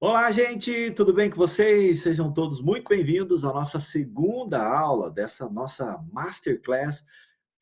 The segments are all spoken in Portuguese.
Olá, gente, tudo bem com vocês? Sejam todos muito bem-vindos à nossa segunda aula dessa nossa Masterclass,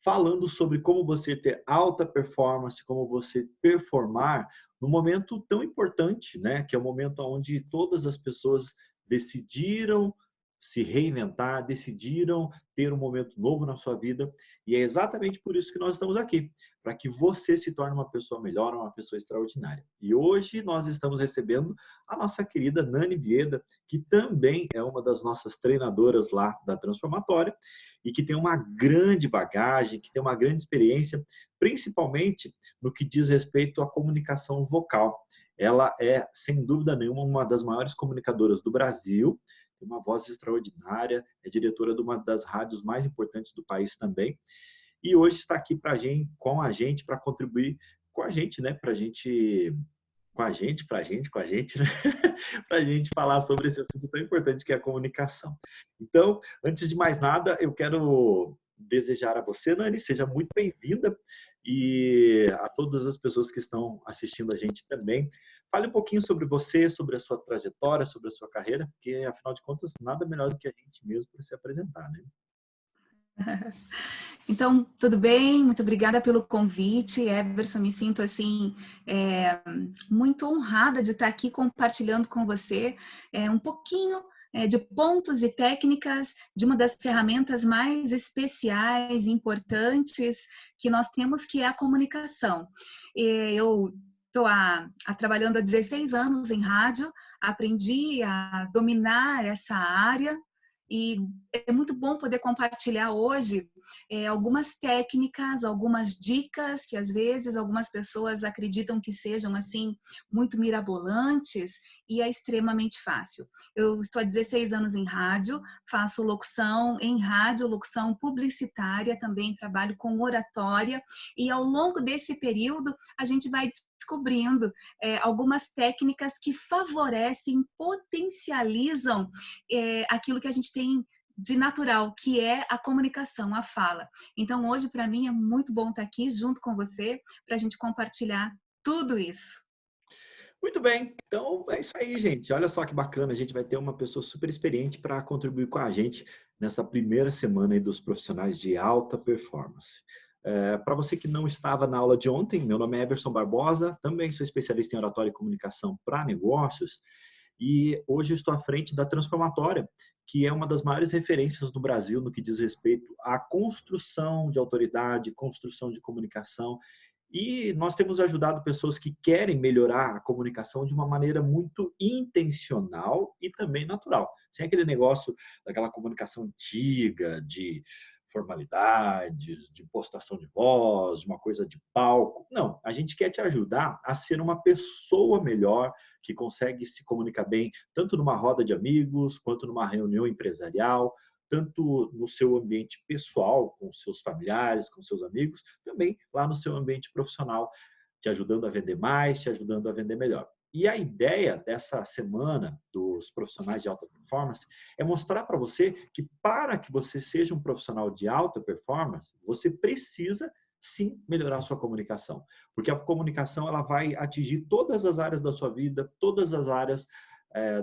falando sobre como você ter alta performance, como você performar num momento tão importante, né? Que é o momento onde todas as pessoas decidiram se reinventar, decidiram ter um momento novo na sua vida, e é exatamente por isso que nós estamos aqui, para que você se torne uma pessoa melhor, uma pessoa extraordinária. E hoje nós estamos recebendo a nossa querida Nani Bieda, que também é uma das nossas treinadoras lá da Transformatória e que tem uma grande bagagem, que tem uma grande experiência, principalmente no que diz respeito à comunicação vocal. Ela é, sem dúvida nenhuma, uma das maiores comunicadoras do Brasil, tem uma voz extraordinária, é diretora de uma das rádios mais importantes do país também, e hoje está aqui com a gente, para contribuir com a gente, né? Para a gente com a gente, né? Para a gente falar sobre esse assunto tão importante que é a comunicação. Então, antes de mais nada, eu quero desejar a você, Nani, seja muito bem-vinda, e a todas as pessoas que estão assistindo a gente também. Fale um pouquinho sobre você, sobre a sua trajetória, sobre a sua carreira, porque, afinal de contas, nada melhor do que a gente mesmo para se apresentar, né? Então, tudo bem? Muito obrigada pelo convite, Everson. Me sinto assim muito honrada de estar aqui compartilhando com você um pouquinho de pontos e técnicas de uma das ferramentas mais especiais e importantes que nós temos, que é a comunicação. Eu estou trabalhando há 16 anos em rádio, aprendi a dominar essa área e é muito bom poder compartilhar hoje algumas técnicas, algumas dicas que às vezes algumas pessoas acreditam que sejam assim muito mirabolantes, e é extremamente fácil. Eu estou há 16 anos em rádio, faço locução em rádio, locução publicitária, também trabalho com oratória, e ao longo desse período a gente vai descobrindo algumas técnicas que favorecem, potencializam aquilo que a gente tem de natural, que é a comunicação, a fala. Então, hoje, para mim, é muito bom estar aqui junto com você para a gente compartilhar tudo isso. Muito bem, então é isso aí, gente. Olha só que bacana, a gente vai ter uma pessoa super experiente para contribuir com a gente nessa primeira semana aí dos profissionais de alta performance. Para você que não estava na aula de ontem, meu nome é Everson Barbosa, também sou especialista em oratória e comunicação para negócios, e hoje eu estou à frente da Transformatória, que é uma das maiores referências do Brasil no que diz respeito à construção de autoridade, construção de comunicação, e nós temos ajudado pessoas que querem melhorar a comunicação de uma maneira muito intencional e também natural. Sem aquele negócio daquela comunicação antiga, de formalidades, de impostação de voz, de uma coisa de palco. Não, a gente quer te ajudar a ser uma pessoa melhor, que consegue se comunicar bem, tanto numa roda de amigos, quanto numa reunião empresarial, tanto no seu ambiente pessoal, com seus familiares, com seus amigos, também lá no seu ambiente profissional, te ajudando a vender mais, te ajudando a vender melhor. E a ideia dessa semana dos profissionais de alta performance é mostrar para você que, para que você seja um profissional de alta performance, você precisa sim melhorar a sua comunicação, porque a comunicação ela vai atingir todas as áreas da sua vida, todas as áreas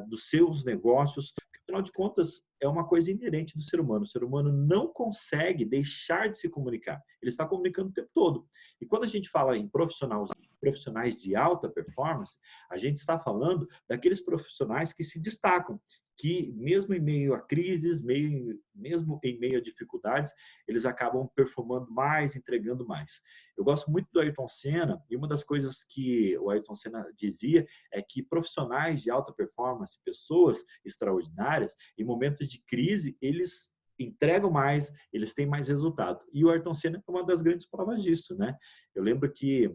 dos seus negócios, porque, afinal de contas, é uma coisa inerente do ser humano. O ser humano não consegue deixar de se comunicar. Ele está comunicando o tempo todo. E quando a gente fala em profissionais de alta performance, a gente está falando daqueles profissionais que se destacam, que mesmo em meio a crises, mesmo em meio a dificuldades, eles acabam performando mais, entregando mais. Eu gosto muito do Ayrton Senna, e uma das coisas que o Ayrton Senna dizia é que profissionais de alta performance, pessoas extraordinárias, em momentos de crise, eles entregam mais, eles têm mais resultado. E o Ayrton Senna é uma das grandes provas disso, né? Eu lembro que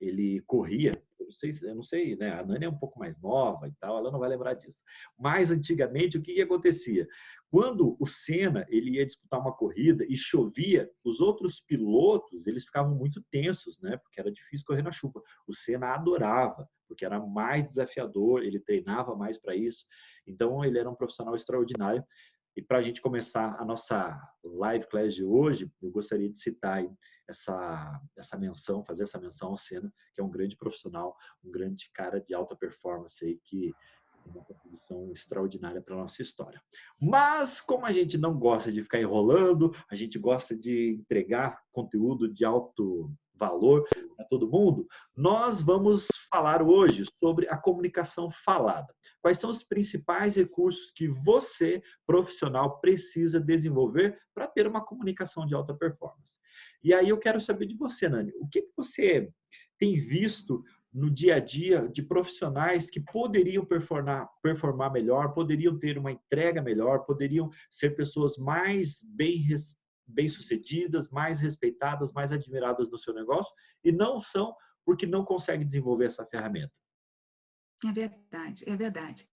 ele corria, eu não sei, né? A Nani é um pouco mais nova e tal, ela não vai lembrar disso. Mas antigamente, o que acontecia? Quando o Senna ele ia disputar uma corrida e chovia, os outros pilotos eles ficavam muito tensos, né? Porque era difícil correr na chuva. O Senna adorava, porque era mais desafiador, ele treinava mais para isso. Então ele era um profissional extraordinário. E para a gente começar a nossa live class de hoje, eu gostaria de citar aí essa menção, fazer essa menção ao Senna, que é um grande profissional, um grande cara de alta performance aí, que uma contribuição extraordinária para a nossa história. Mas, como a gente não gosta de ficar enrolando, a gente gosta de entregar conteúdo de alto valor para todo mundo, nós vamos falar hoje sobre a comunicação falada. Quais são os principais recursos que você, profissional, precisa desenvolver para ter uma comunicação de alta performance? E aí eu quero saber de você, Nani, o que você tem visto no dia a dia de profissionais que poderiam performar melhor, poderiam ter uma entrega melhor, poderiam ser pessoas mais bem-sucedidas, mais respeitadas, mais admiradas no seu negócio e não são porque não conseguem desenvolver essa ferramenta. É verdade, é verdade.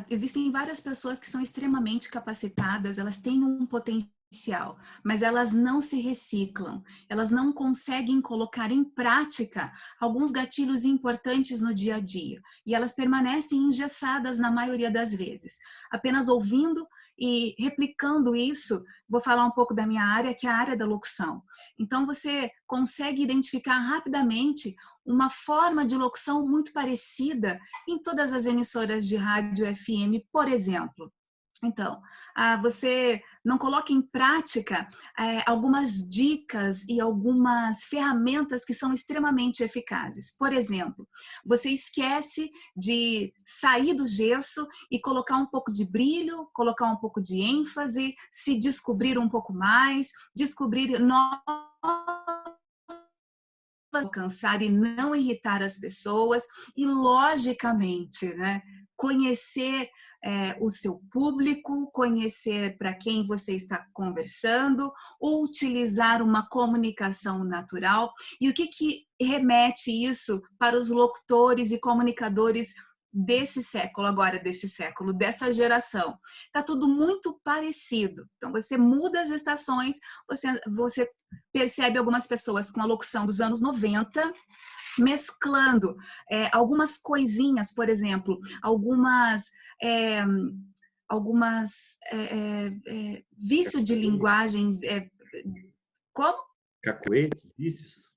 Existem várias pessoas que são extremamente capacitadas, elas têm um potencial, mas elas não se reciclam, elas não conseguem colocar em prática alguns gatilhos importantes no dia a dia, e elas permanecem engessadas na maioria das vezes, apenas ouvindo e replicando isso. Vou falar um pouco da minha área, que é a área da locução. Então, você consegue identificar rapidamente uma forma de locução muito parecida em todas as emissoras de rádio FM, por exemplo. Então, você não coloca em prática algumas dicas e algumas ferramentas que são extremamente eficazes. Por exemplo, você esquece de sair do gesso e colocar um pouco de brilho, colocar um pouco de ênfase, se descobrir um pouco mais, descobrir novas alcançar e não irritar as pessoas e, logicamente, né, conhecer o seu público, conhecer para quem você está conversando, utilizar uma comunicação natural. E o que remete isso para os locutores e comunicadores desse século, dessa geração? Está tudo muito parecido. Então, você muda as estações, você percebe algumas pessoas com a locução dos anos 90, mesclando algumas coisinhas, por exemplo, alguns vícios de linguagens, como? Cacoetes, vícios?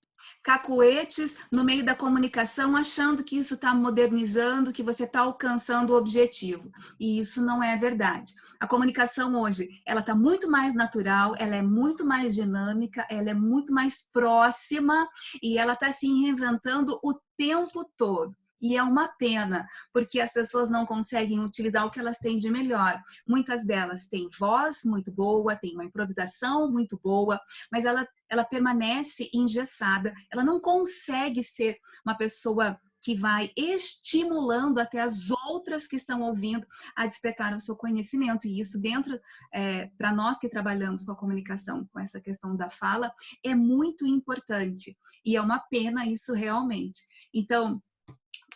Cacuetes no meio da comunicação, achando que isso está modernizando, que você está alcançando o objetivo. E isso não é verdade. A comunicação hoje, ela está muito mais natural, ela é muito mais dinâmica, ela é muito mais próxima e ela está se reinventando o tempo todo. E é uma pena, porque as pessoas não conseguem utilizar o que elas têm de melhor. Muitas delas têm voz muito boa, têm uma improvisação muito boa, mas ela permanece engessada, ela não consegue ser uma pessoa que vai estimulando até as outras que estão ouvindo a despertar o seu conhecimento. E isso dentro, para nós que trabalhamos com a comunicação, com essa questão da fala, é muito importante. E é uma pena isso realmente. Então,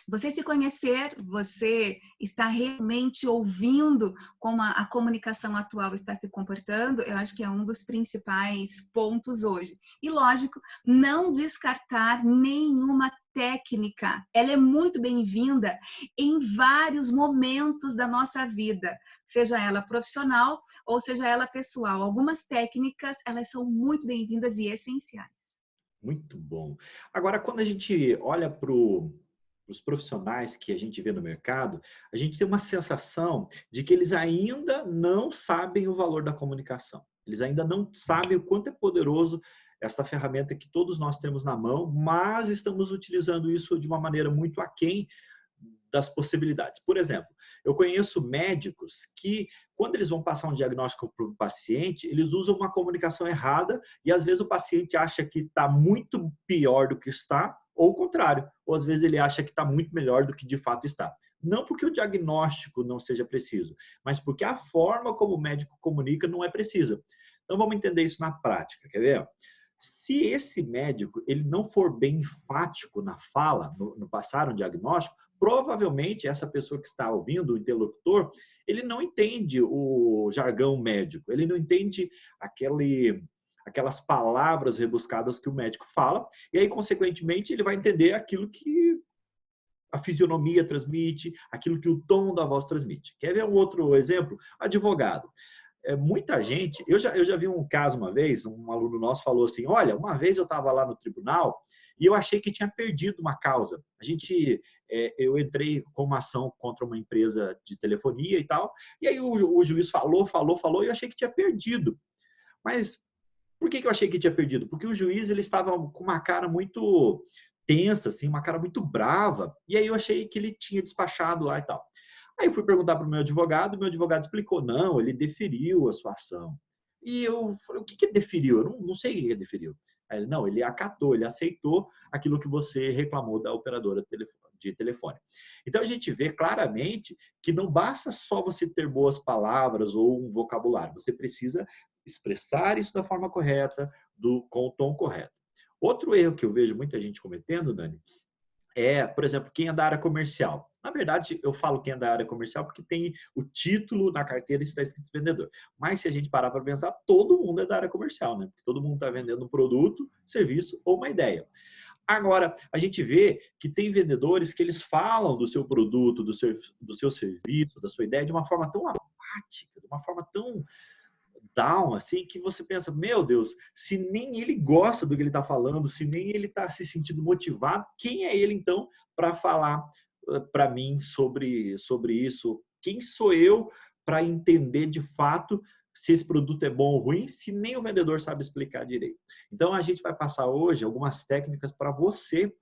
você se conhecer, você está realmente ouvindo como a comunicação atual está se comportando, eu acho que é um dos principais pontos hoje. E, lógico, não descartar nenhuma técnica. Ela é muito bem-vinda em vários momentos da nossa vida, seja ela profissional ou seja ela pessoal. Algumas técnicas, elas são muito bem-vindas e essenciais. Muito bom. Agora, quando a gente olha para os profissionais que a gente vê no mercado, a gente tem uma sensação de que eles ainda não sabem o valor da comunicação. Eles ainda não sabem o quanto é poderoso essa ferramenta que todos nós temos na mão, mas estamos utilizando isso de uma maneira muito aquém das possibilidades. Por exemplo, eu conheço médicos que, quando eles vão passar um diagnóstico para o paciente, eles usam uma comunicação errada e, às vezes, o paciente acha que está muito pior do que está, ou o contrário, ou às vezes ele acha que está muito melhor do que de fato está. Não porque o diagnóstico não seja preciso, mas porque a forma como o médico comunica não é precisa. Então, vamos entender isso na prática, quer ver? Se esse médico ele não for bem enfático na fala, no passar um diagnóstico, provavelmente essa pessoa que está ouvindo, o interlocutor, ele não entende o jargão médico, ele não entende aquelas palavras rebuscadas que o médico fala, e aí, consequentemente, ele vai entender aquilo que a fisionomia transmite, aquilo que o tom da voz transmite. Quer ver um outro exemplo? Advogado. Muita gente, eu já vi um caso uma vez, um aluno nosso falou assim, olha, uma vez eu estava lá no tribunal e eu achei que tinha perdido uma causa. Eu entrei com uma ação contra uma empresa de telefonia e tal, e aí o juiz falou, e eu achei que tinha perdido. Mas por que eu achei que tinha perdido? Porque o juiz ele estava com uma cara muito tensa, assim, uma cara muito brava, e aí eu achei que ele tinha despachado lá e tal. Aí eu fui perguntar para o meu advogado explicou, não, ele deferiu a sua ação. E eu falei, o que deferiu? Eu não sei o que deferiu. Aí ele, não, ele acatou, ele aceitou aquilo que você reclamou da operadora de telefone. Então a gente vê claramente que não basta só você ter boas palavras ou um vocabulário, você precisa expressar isso da forma correta, com o tom correto. Outro erro que eu vejo muita gente cometendo, Dani, por exemplo, quem é da área comercial. Na verdade, eu falo quem é da área comercial porque tem o título na carteira e está escrito vendedor. Mas se a gente parar para pensar, todo mundo é da área comercial, né? Porque todo mundo está vendendo um produto, serviço ou uma ideia. Agora, a gente vê que tem vendedores que eles falam do seu produto, do seu serviço, da sua ideia de uma forma tão apática, de uma forma tão down, assim, que você pensa, meu Deus, se nem ele gosta do que ele está falando, se nem ele está se sentindo motivado, quem é ele, então, para falar para mim sobre isso? Quem sou eu para entender, de fato, se esse produto é bom ou ruim, se nem o vendedor sabe explicar direito? Então, a gente vai passar hoje algumas técnicas para você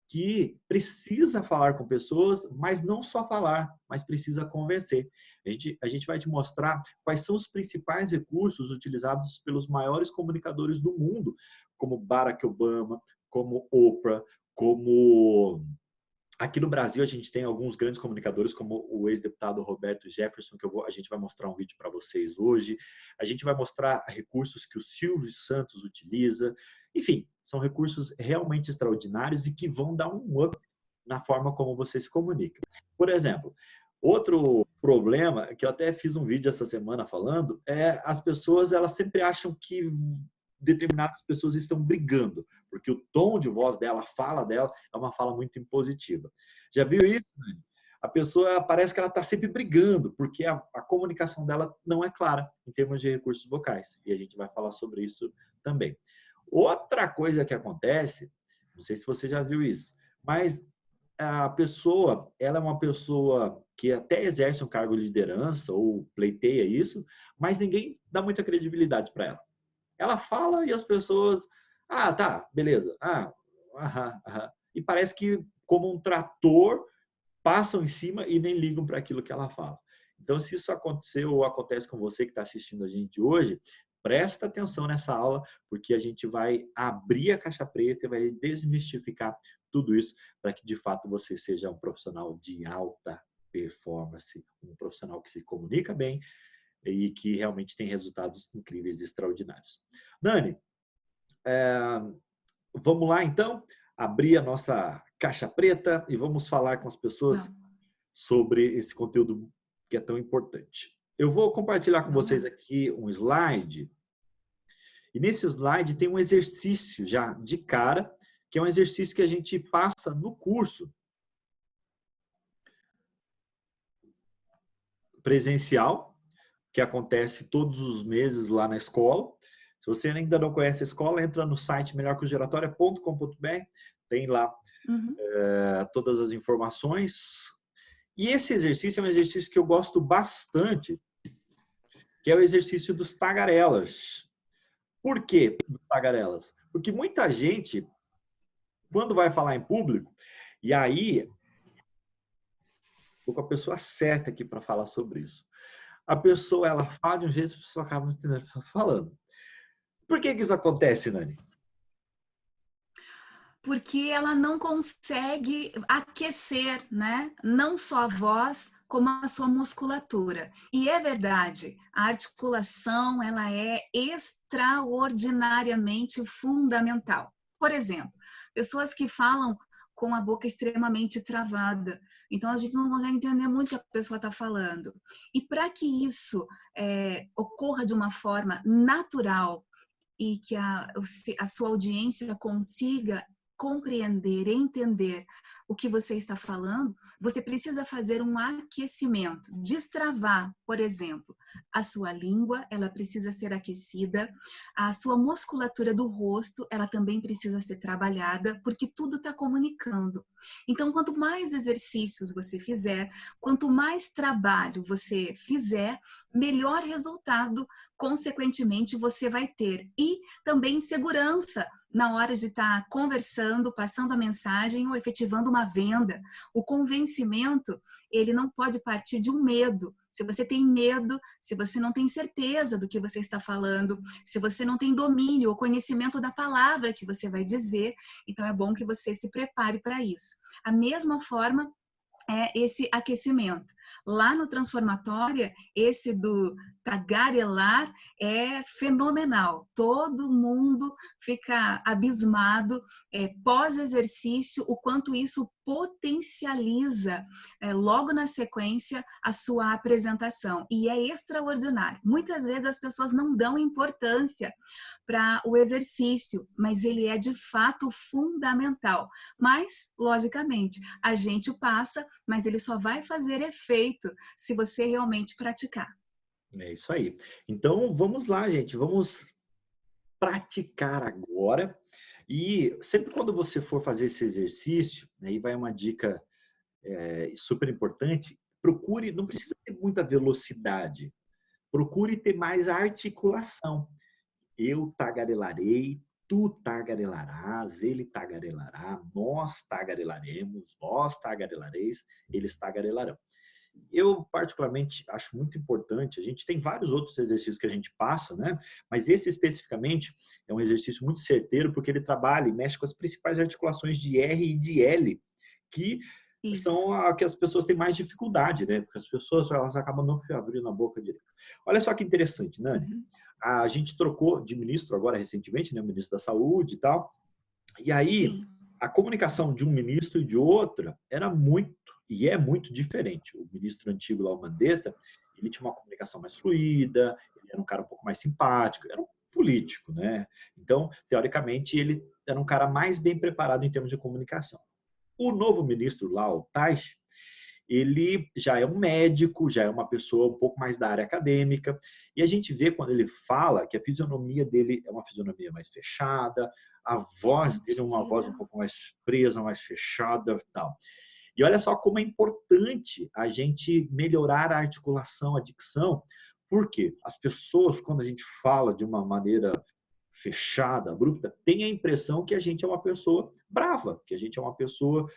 que precisa falar com pessoas, mas não só falar, mas precisa convencer. A gente vai te mostrar quais são os principais recursos utilizados pelos maiores comunicadores do mundo, como Barack Obama, como Oprah, como... Aqui no Brasil, a gente tem alguns grandes comunicadores, como o ex-deputado Roberto Jefferson, que a gente vai mostrar um vídeo para vocês hoje. A gente vai mostrar recursos que o Silvio Santos utiliza. Enfim, são recursos realmente extraordinários e que vão dar um up na forma como você se comunica. Por exemplo, outro problema, que eu até fiz um vídeo essa semana falando, as pessoas elas sempre acham que determinadas pessoas estão brigando, porque o tom de voz dela, a fala dela, é uma fala muito impositiva. Já viu isso, Dani? A pessoa parece que ela está sempre brigando, porque a comunicação dela não é clara em termos de recursos vocais. E a gente vai falar sobre isso também. Outra coisa que acontece, não sei se você já viu isso, mas a pessoa, ela é uma pessoa que até exerce um cargo de liderança ou pleiteia isso, mas ninguém dá muita credibilidade para ela. Ela fala e as pessoas, tá, beleza. E parece que, como um trator, passam em cima e nem ligam para aquilo que ela fala. Então, se isso aconteceu ou acontece com você que está assistindo a gente hoje, presta atenção nessa aula, porque a gente vai abrir a caixa preta e vai desmistificar tudo isso para que, de fato, você seja um profissional de alta performance, um profissional que se comunica bem, e que realmente tem resultados incríveis e extraordinários. Nani, vamos lá então abrir a nossa caixa preta e vamos falar com as pessoas sobre esse conteúdo que é tão importante. Eu vou compartilhar com vocês aqui um slide, e nesse slide tem um exercício já de cara, que é um exercício que a gente passa no curso presencial, que acontece todos os meses lá na escola. Se você ainda não conhece a escola, entra no site melhorcursodeoratória.com.br, tem lá todas as informações. E esse exercício é um exercício que eu gosto bastante, que é o exercício dos tagarelas. Por quê dos tagarelas? Porque muita gente, quando vai falar em público, e aí, estou com a pessoa certa aqui para falar sobre isso. A pessoa, ela fala de um jeito, a pessoa acaba não entendendo o que está falando. Por que isso acontece, Nani? Porque ela não consegue aquecer, né? Não só a voz, como a sua musculatura. E é verdade, a articulação, ela é extraordinariamente fundamental. Por exemplo, pessoas que falam com a boca extremamente travada. Então, a gente não consegue entender muito o que a pessoa está falando. E para que isso ocorra de uma forma natural e que a sua audiência consiga compreender, entender o que você está falando, você precisa fazer um aquecimento, destravar, por exemplo, a sua língua, ela precisa ser aquecida, a sua musculatura do rosto, ela também precisa ser trabalhada, porque tudo está comunicando. Então, quanto mais exercícios você fizer, quanto mais trabalho você fizer, melhor resultado, consequentemente, você vai ter. E também segurança na hora de estar conversando, passando a mensagem ou efetivando uma venda. O convencimento, ele não pode partir de um medo. Se você tem medo, se você não tem certeza do que você está falando, se você não tem domínio ou conhecimento da palavra que você vai dizer, então é bom que você se prepare para isso. A mesma forma é esse aquecimento. Lá no Transformatória, esse do tagarelar é fenomenal. Todo mundo fica abismado pós-exercício, o quanto isso potencializa logo na sequência a sua apresentação. E é extraordinário. Muitas vezes as pessoas não dão importância para o exercício, mas ele é de fato fundamental. Mas, logicamente, a gente passa, mas ele só vai fazer efeito se você realmente praticar. É isso aí. Então, vamos lá, gente. Vamos praticar agora. E sempre quando você for fazer esse exercício, aí vai uma dica super importante, procure, não precisa ter muita velocidade, procure ter mais articulação. Eu tagarelarei, tu tagarelarás, ele tagarelará, nós tagarelaremos, vós tagarelareis, eles tagarelarão. Eu, particularmente, acho muito importante, a gente tem vários outros exercícios que a gente passa, né? Mas esse especificamente é um exercício muito certeiro, porque ele trabalha e mexe com as principais articulações de R e de L, que Isso. são a que as pessoas têm mais dificuldade, né? Porque as pessoas elas acabam não abrindo a boca direito. Olha só que interessante, Nani. Uhum. A gente trocou de ministro agora recentemente, né? O ministro da Saúde e tal. E aí, Sim. a comunicação de um ministro e de outra era muito, e é muito diferente. O ministro antigo lá, o Mandetta, ele tinha uma comunicação mais fluida, ele era um cara um pouco mais simpático, era um político, né? Então, teoricamente, ele era um cara mais bem preparado em termos de comunicação. O novo ministro lá, o Taish, ele já é um médico, já é uma pessoa um pouco mais da área acadêmica, e a gente vê quando ele fala que a fisionomia dele é uma fisionomia mais fechada, a voz dele é uma voz um Contida. pouco mais presa, mais fechada e tal. E olha só como é importante a gente melhorar a articulação, a dicção, porque as pessoas, quando a gente fala de uma maneira fechada, abrupta, tem a impressão que a gente é uma pessoa brava, que a gente é uma pessoa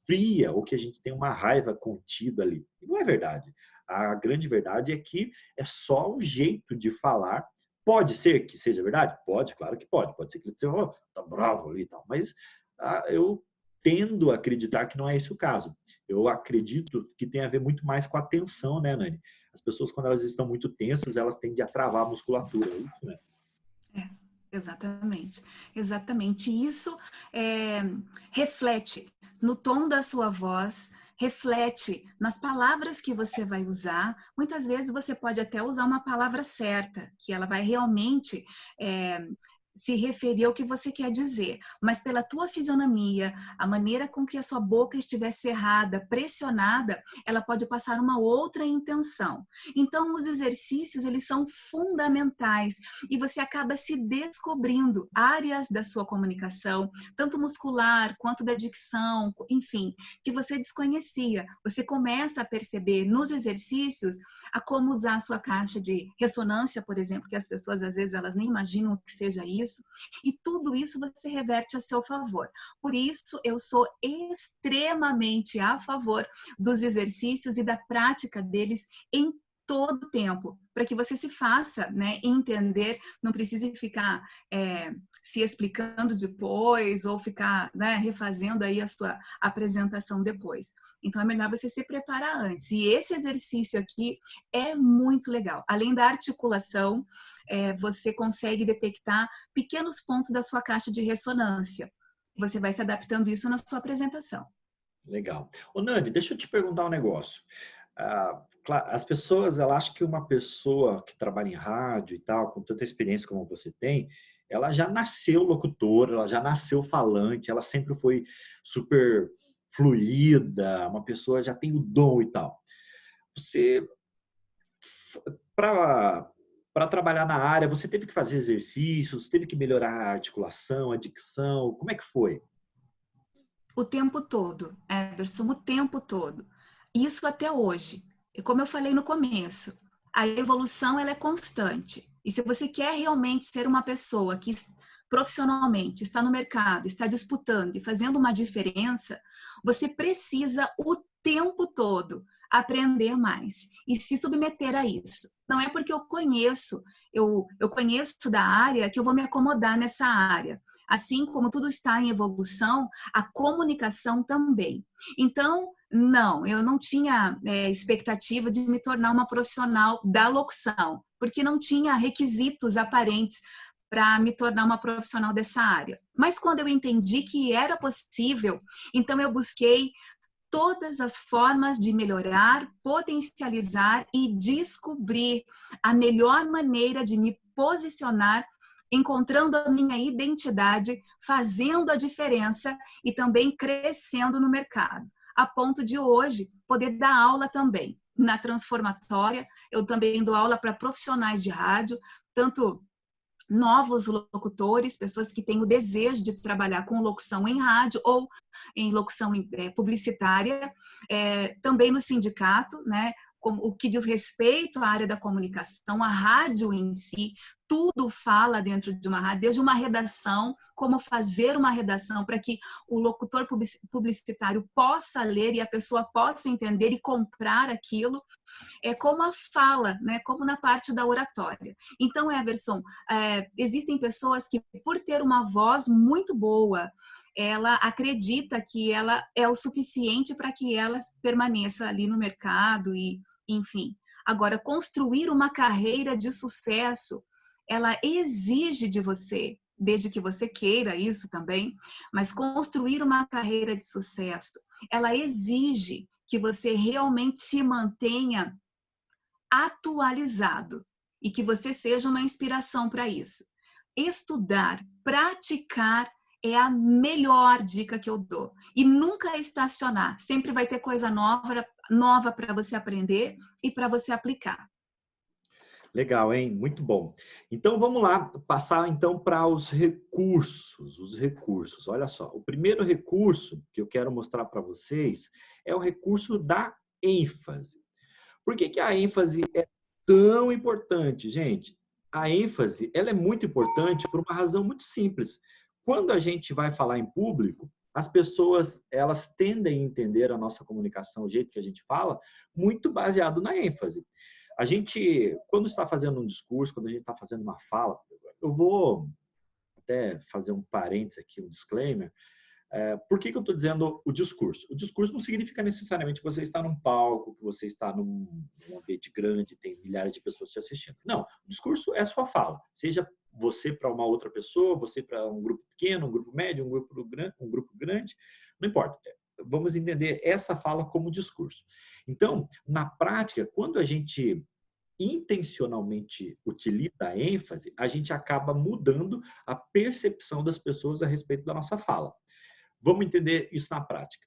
fria, ou que a gente tem uma raiva contida ali. E não é verdade. A grande verdade é que é só um jeito de falar. Pode ser que seja verdade? Pode, claro que pode. Pode ser que ele esteja tá bravo ali e tal. Mas eu tendo a acreditar que não é esse o caso. Eu acredito que tem a ver muito mais com a tensão, né, Nani? As pessoas, quando elas estão muito tensas, elas tendem a travar a musculatura. É isso, né? Exatamente, exatamente. Isso reflete no tom da sua voz, reflete nas palavras que você vai usar. Muitas vezes você pode até usar uma palavra certa, que ela vai realmente se referir ao que você quer dizer, mas pela tua fisionomia, a maneira com que a sua boca estiver cerrada, pressionada, ela pode passar uma outra intenção. Então, os exercícios, eles são fundamentais e você acaba se descobrindo áreas da sua comunicação, tanto muscular quanto da dicção, enfim, que você desconhecia. Você começa a perceber nos exercícios a como usar a sua caixa de ressonância, por exemplo, que as pessoas às vezes elas nem imaginam que seja isso, e tudo isso você reverte a seu favor. Por isso, eu sou extremamente a favor dos exercícios e da prática deles em todo o tempo, para que você se faça, né, entender, não precise ficar se explicando depois ou ficar, né, refazendo aí a sua apresentação depois. Então é melhor você se preparar antes. E esse exercício aqui é muito legal. Além da articulação, você consegue detectar pequenos pontos da sua caixa de ressonância. Você vai se adaptando isso na sua apresentação. Legal. Ô, Nani, deixa eu te perguntar um negócio. As pessoas, elas acham que uma pessoa que trabalha em rádio e tal, com tanta experiência como você tem, ela já nasceu locutora, ela já nasceu falante, ela sempre foi super fluida, uma pessoa já tem o dom e tal. Você, para trabalhar na área, você teve que fazer exercícios, teve que melhorar a articulação, a dicção, como é que foi? O tempo todo, Emerson, o tempo todo. Isso até hoje. E como eu falei no começo, a evolução ela é constante. E se você quer realmente ser uma pessoa que profissionalmente está no mercado, está disputando e fazendo uma diferença, você precisa o tempo todo aprender mais e se submeter a isso. Não é porque eu conheço da área que eu vou me acomodar nessa área. Assim como tudo está em evolução, a comunicação também. Então, não, eu não tinha expectativa de me tornar uma profissional da locução, porque não tinha requisitos aparentes para me tornar uma profissional dessa área. Mas quando eu entendi que era possível, então eu busquei todas as formas de melhorar, potencializar e descobrir a melhor maneira de me posicionar, encontrando a minha identidade, fazendo a diferença e também crescendo no mercado, a ponto de hoje poder dar aula também. Na Transformatória, eu também dou aula para profissionais de rádio, tanto novos locutores, pessoas que têm o desejo de trabalhar com locução em rádio ou em locução publicitária, também no sindicato, né? O que diz respeito à área da comunicação, a rádio em si, tudo fala dentro de uma rádio, desde uma redação, como fazer uma redação para que o locutor publicitário possa ler e a pessoa possa entender e comprar aquilo, como a fala, né? Como na parte da oratória. Então, Everson, existem pessoas que, por ter uma voz muito boa, ela acredita que ela é o suficiente para que ela permaneça ali no mercado e, enfim. Agora, construir uma carreira de sucesso, ela exige de você, desde que você queira isso também, mas construir uma carreira de sucesso, ela exige que você realmente se mantenha atualizado e que você seja uma inspiração para isso. Estudar, praticar é a melhor dica que eu dou. E nunca estacionar. Sempre vai ter coisa nova para você aprender e para você aplicar. Legal, hein? Muito bom. Então vamos lá, passar então para os recursos. Os recursos. Olha só, o primeiro recurso que eu quero mostrar para vocês é o recurso da ênfase. Por que que a ênfase é tão importante, gente? A ênfase, ela é muito importante por uma razão muito simples. Quando a gente vai falar em público, as pessoas, elas tendem a entender a nossa comunicação, o jeito que a gente fala, muito baseado na ênfase. A gente, quando está fazendo um discurso, quando a gente está fazendo uma fala, eu vou até fazer um parênteses aqui, um disclaimer. Por que que eu estou dizendo o discurso? O discurso não significa necessariamente que você está num palco, que você está num ambiente grande, tem milhares de pessoas te assistindo. Não, o discurso é a sua fala. Seja você para uma outra pessoa, você para um grupo pequeno, um grupo médio, um grupo grande, não importa. Vamos entender essa fala como discurso. Então, na prática, quando a gente intencionalmente utiliza a ênfase, a gente acaba mudando a percepção das pessoas a respeito da nossa fala. Vamos entender isso na prática.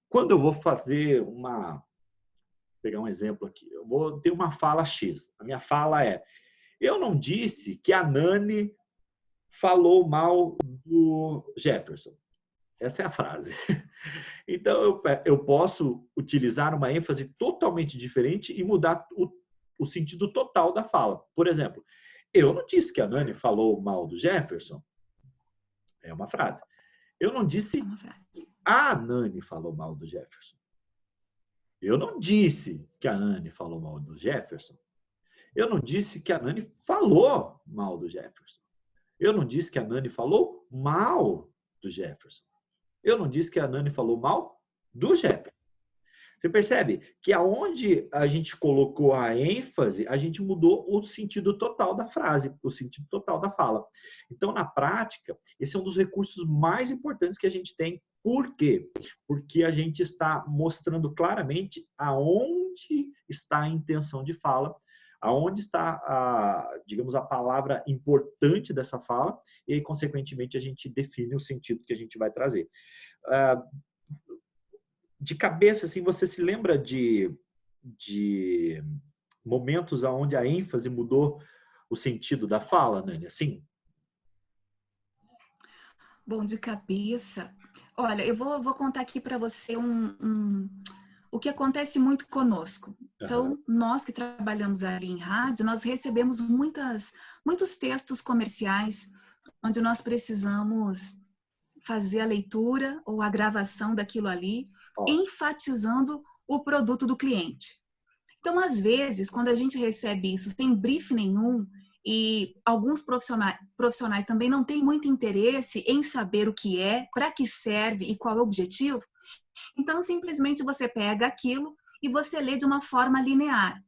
Quando eu vou fazer pegar um exemplo aqui, eu vou ter uma fala X. A minha fala é: eu não disse que a Nani falou mal do Jefferson. Essa é a frase. Então, eu posso utilizar uma ênfase totalmente diferente e mudar o sentido total da fala. Por exemplo, eu não disse que a Nani falou mal do Jefferson. É uma frase. Eu não disse a Nani falou mal do Jefferson. Eu não disse que a Nani falou mal do Jefferson. Eu não disse que a Nani falou mal do Jefferson. Eu não disse que a Nani falou mal do Jefferson. Eu não disse que a Nani falou mal do Jefferson. Você percebe que aonde a gente colocou a ênfase, a gente mudou o sentido total da frase, o sentido total da fala. Então, na prática, esse é um dos recursos mais importantes que a gente tem. Por quê? Porque a gente está mostrando claramente aonde está a intenção de fala, aonde está, digamos, a palavra importante dessa fala e, consequentemente, a gente define o sentido que a gente vai trazer. De cabeça, assim, você se lembra de momentos onde a ênfase mudou o sentido da fala, Nani? Assim? Bom, de cabeça. Olha, eu vou contar aqui para você o que acontece muito conosco. Aham. Então, nós que trabalhamos ali em rádio, nós recebemos muitos textos comerciais onde nós precisamos fazer a leitura ou a gravação daquilo ali, Ó, enfatizando o produto do cliente. Então, às vezes, quando a gente recebe isso sem brief nenhum, e alguns profissionais também não têm muito interesse em saber o que é, para que serve e qual é o objetivo, então simplesmente você pega aquilo e você lê de uma forma linear.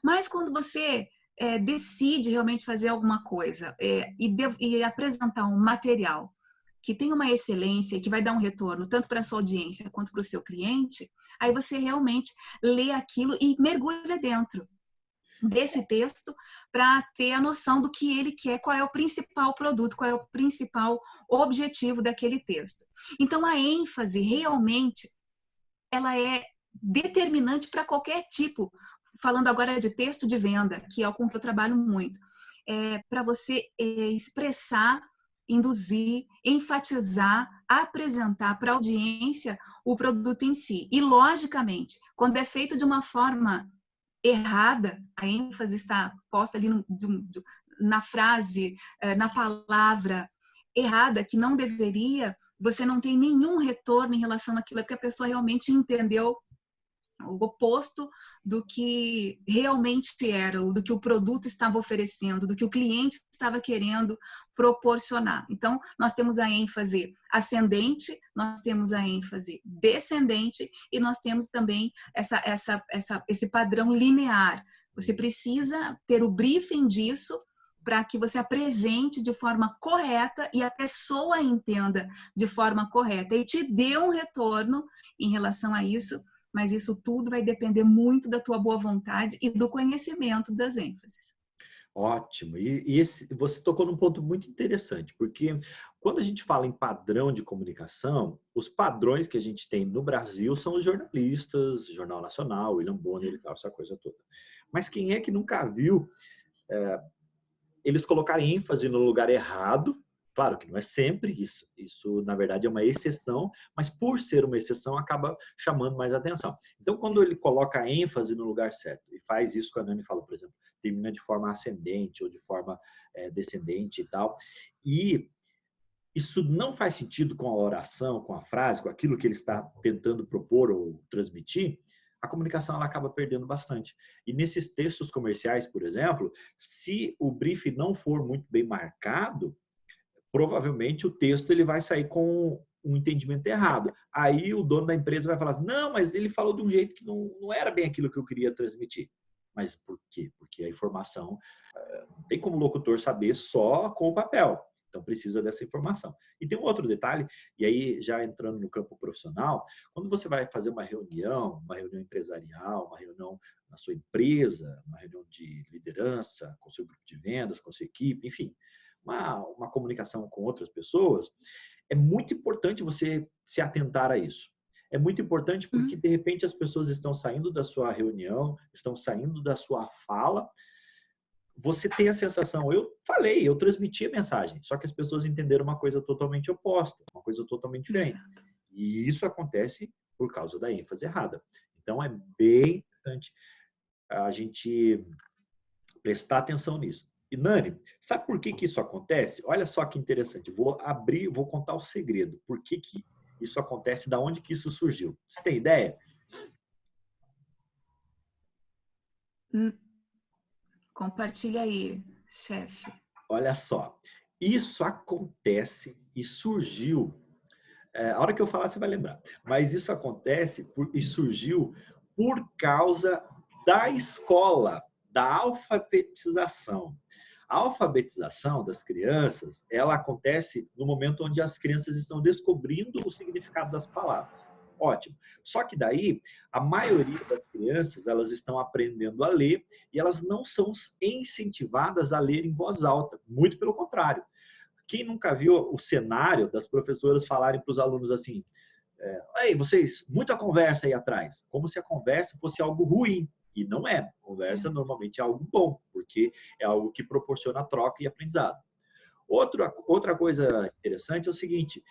Mas quando você decide realmente fazer alguma coisa e apresentar um material que tem uma excelência e que vai dar um retorno tanto para a sua audiência quanto para o seu cliente, aí você realmente lê aquilo e mergulha dentro desse texto para ter a noção do que ele quer, qual é o principal produto, qual é o principal objetivo daquele texto. Então, a ênfase realmente ela é determinante para qualquer tipo. Falando agora de texto de venda, que é o com que eu trabalho muito, para você expressar, induzir, enfatizar, apresentar para a audiência o produto em si. E, logicamente, quando é feito de uma forma errada, a ênfase está posta ali na frase, na palavra errada, que não deveria, você não tem nenhum retorno em relação àquilo, porque a pessoa realmente entendeu o oposto do que realmente era, do que o produto estava oferecendo, do que o cliente estava querendo proporcionar. Então, nós temos a ênfase ascendente, nós temos a ênfase descendente e nós temos também esse padrão linear. Você precisa ter o briefing disso para que você apresente de forma correta e a pessoa entenda de forma correta e te dê um retorno em relação a isso, mas isso tudo vai depender muito da tua boa vontade e do conhecimento das ênfases. ótimo. Você tocou num ponto muito interessante, porque quando a gente fala em padrão de comunicação, os padrões que a gente tem no Brasil são os jornalistas, Jornal Nacional, William Bonner e tal, essa coisa toda. Mas quem é que nunca viu eles colocarem ênfase no lugar errado? Claro que não é sempre isso na verdade é uma exceção, mas por ser uma exceção acaba chamando mais atenção. Então, quando ele coloca a ênfase no lugar certo e faz isso que a Nani falou, por exemplo, termina de forma ascendente ou de forma descendente e tal, e isso não faz sentido com a oração, com a frase, com aquilo que ele está tentando propor ou transmitir, a comunicação ela acaba perdendo bastante. E nesses textos comerciais, por exemplo, se o brief não for muito bem marcado, provavelmente o texto ele vai sair com um entendimento errado. Aí o dono da empresa vai falar assim, não, mas ele falou de um jeito que não era bem aquilo que eu queria transmitir. Mas por quê? Porque a informação não tem como o locutor saber só com o papel. Então precisa dessa informação. E tem um outro detalhe, e aí já entrando no campo profissional, quando você vai fazer uma reunião empresarial, uma reunião na sua empresa, uma reunião de liderança, com seu grupo de vendas, com sua equipe, enfim, uma comunicação com outras pessoas, é muito importante você se atentar a isso. É muito importante porque, de repente, as pessoas estão saindo da sua reunião, estão saindo da sua fala, você tem a sensação, eu falei, eu transmiti a mensagem, só que as pessoas entenderam uma coisa totalmente oposta, uma coisa totalmente diferente. Exato. E isso acontece por causa da ênfase errada. Então, é bem importante a gente prestar atenção nisso. E Nani, sabe por que isso acontece? Olha só que interessante. Vou contar o segredo. Por que isso acontece? Da onde que isso surgiu? Você tem ideia? Compartilha aí, chefe. Olha só. Isso acontece e surgiu. A hora que eu falar, você vai lembrar. Mas isso acontece e surgiu por causa da escola, da alfabetização. A alfabetização das crianças, ela acontece no momento onde as crianças estão descobrindo o significado das palavras. Ótimo. Só que daí, a maioria das crianças, elas estão aprendendo a ler e elas não são incentivadas a ler em voz alta. Muito pelo contrário. Quem nunca viu o cenário das professoras falarem para os alunos assim, Aí, vocês, muita conversa aí atrás. Como se a conversa fosse algo ruim. E não é. Conversa normalmente é algo bom, porque é algo que proporciona troca e aprendizado. Outra coisa interessante é o seguinte,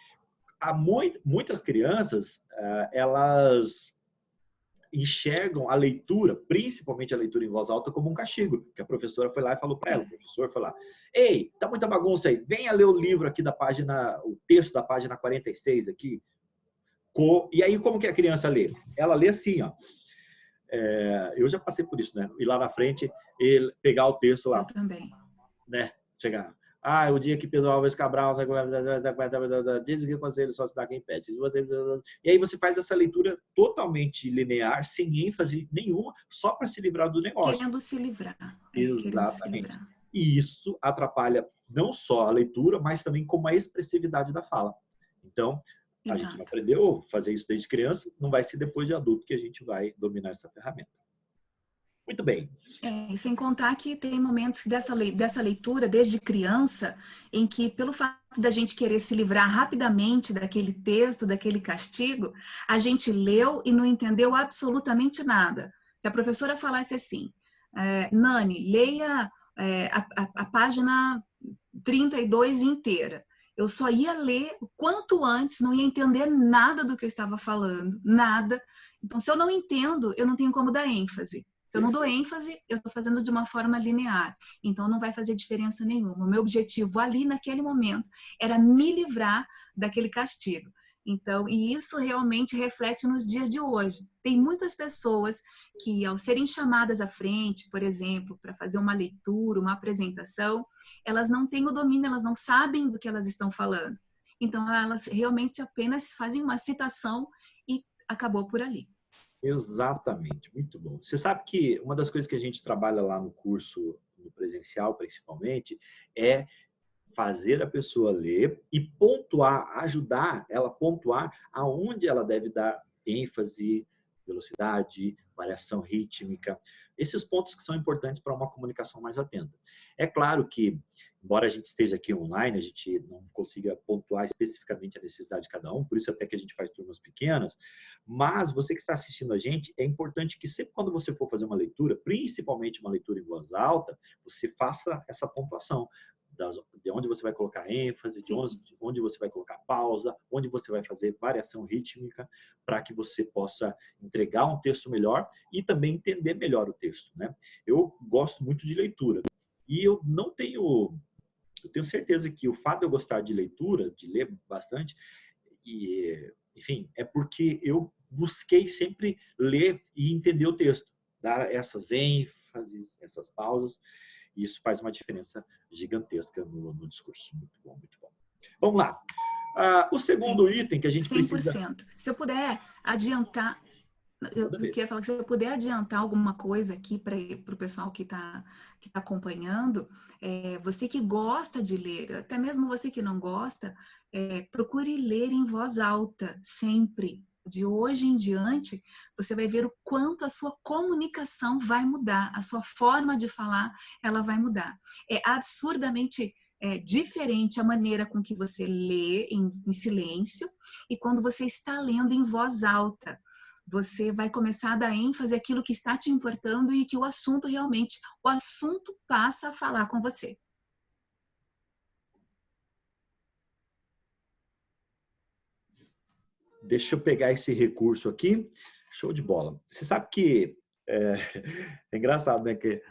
há muitas crianças, elas enxergam a leitura, principalmente a leitura em voz alta, como um castigo. Que a professora foi lá e falou para ela, o professor foi lá, ei, tá muita bagunça aí, venha ler o livro aqui da página, o texto da página 46 aqui. E aí, como que a criança lê? Ela lê assim, ó. Eu já passei por isso, né? Ir lá na frente e pegar o texto lá. Eu também. Né? Chegar. O dia que Pedro Álvares Cabral diz o que o conselho só se dá quem pede. E aí você faz essa leitura totalmente linear, sem ênfase nenhuma, só para se livrar do negócio. Querendo se livrar. Exatamente. Se livrar. E isso atrapalha não só a leitura, mas também como a expressividade da fala. Então, a gente não aprendeu a fazer isso desde criança, não vai ser depois de adulto que a gente vai dominar essa ferramenta. Muito bem. E sem contar que tem momentos dessa leitura, desde criança, em que pelo fato da gente querer se livrar rapidamente daquele texto, daquele castigo, a gente leu e não entendeu absolutamente nada. Se a professora falasse assim, Nani, leia a página 32 inteira. Eu só ia ler o quanto antes, não ia entender nada do que eu estava falando, nada. Então, se eu não entendo, eu não tenho como dar ênfase. Se eu não dou ênfase, eu estou fazendo de uma forma linear. Então, não vai fazer diferença nenhuma. O meu objetivo ali, naquele momento, era me livrar daquele castigo. Então, e isso realmente reflete nos dias de hoje. Tem muitas pessoas que, ao serem chamadas à frente, por exemplo, para fazer uma leitura, uma apresentação, elas não têm o domínio, elas não sabem do que elas estão falando. Então, elas realmente apenas fazem uma citação e acabou por ali. Exatamente, muito bom. Você sabe que uma das coisas que a gente trabalha lá no curso, no presencial principalmente, é fazer a pessoa ler e pontuar, ajudar ela a pontuar aonde ela deve dar ênfase, velocidade, variação rítmica, esses pontos que são importantes para uma comunicação mais atenta. É claro que, embora a gente esteja aqui online, a gente não consiga pontuar especificamente a necessidade de cada um, por isso até que a gente faz turmas pequenas, mas você que está assistindo a gente, é importante que sempre quando você for fazer uma leitura, principalmente uma leitura em voz alta, você faça essa pontuação. De onde você vai colocar ênfase, de onde você vai colocar pausa, onde você vai fazer variação rítmica, para que você possa entregar um texto melhor e também entender melhor o texto, né? Eu gosto muito de leitura e eu tenho certeza que o fato de eu gostar de leitura, de ler bastante, enfim, é porque eu busquei sempre ler e entender o texto, dar essas ênfases, essas pausas. E isso faz uma diferença gigantesca no discurso. Muito bom, muito bom. Vamos lá. O segundo item que a gente 100%. precisa... Se eu puder adiantar... Eu queria falar que se eu puder adiantar alguma coisa aqui para o pessoal que tá acompanhando, você que gosta de ler, até mesmo você que não gosta, procure ler em voz alta, sempre. De hoje em diante, você vai ver o quanto a sua comunicação vai mudar, a sua forma de falar, ela vai mudar. É absurdamente diferente a maneira com que você lê em silêncio e quando você está lendo em voz alta. Você vai começar a dar ênfase àquilo que está te importando e que o assunto passa a falar com você. Deixa eu pegar esse recurso aqui. Show de bola. Você sabe que é engraçado, né? Que,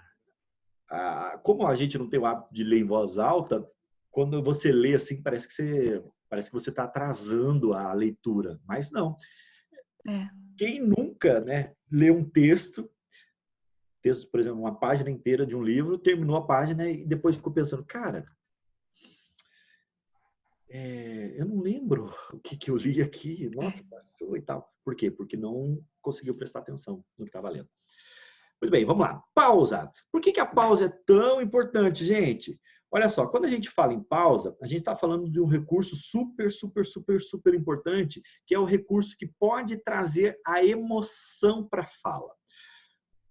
como a gente não tem o hábito de ler em voz alta, quando você lê assim, parece que você está atrasando a leitura. Mas não. Quem nunca, né, lê um texto, por exemplo, uma página inteira de um livro, terminou a página e depois ficou pensando, cara, eu não lembro o que eu li aqui, nossa, passou e tal. Por quê? Porque não conseguiu prestar atenção no que estava lendo. Muito bem, vamos lá. Pausa. Por que a pausa é tão importante, gente? Olha só, quando a gente fala em pausa, a gente está falando de um recurso super, super, super, super importante, que é o recurso que pode trazer a emoção para a fala.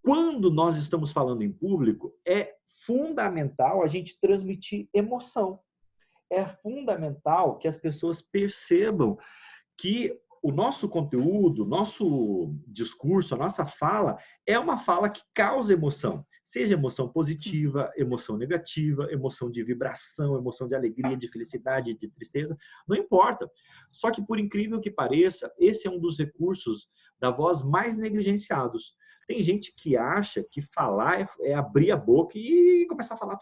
Quando nós estamos falando em público, é fundamental a gente transmitir emoção. É fundamental que as pessoas percebam que o nosso conteúdo, o nosso discurso, a nossa fala é uma fala que causa emoção. Seja emoção positiva, emoção negativa, emoção de vibração, emoção de alegria, de felicidade, de tristeza, não importa. Só que, por incrível que pareça, esse é um dos recursos da voz mais negligenciados. Tem gente que acha que falar é abrir a boca e começar a falar.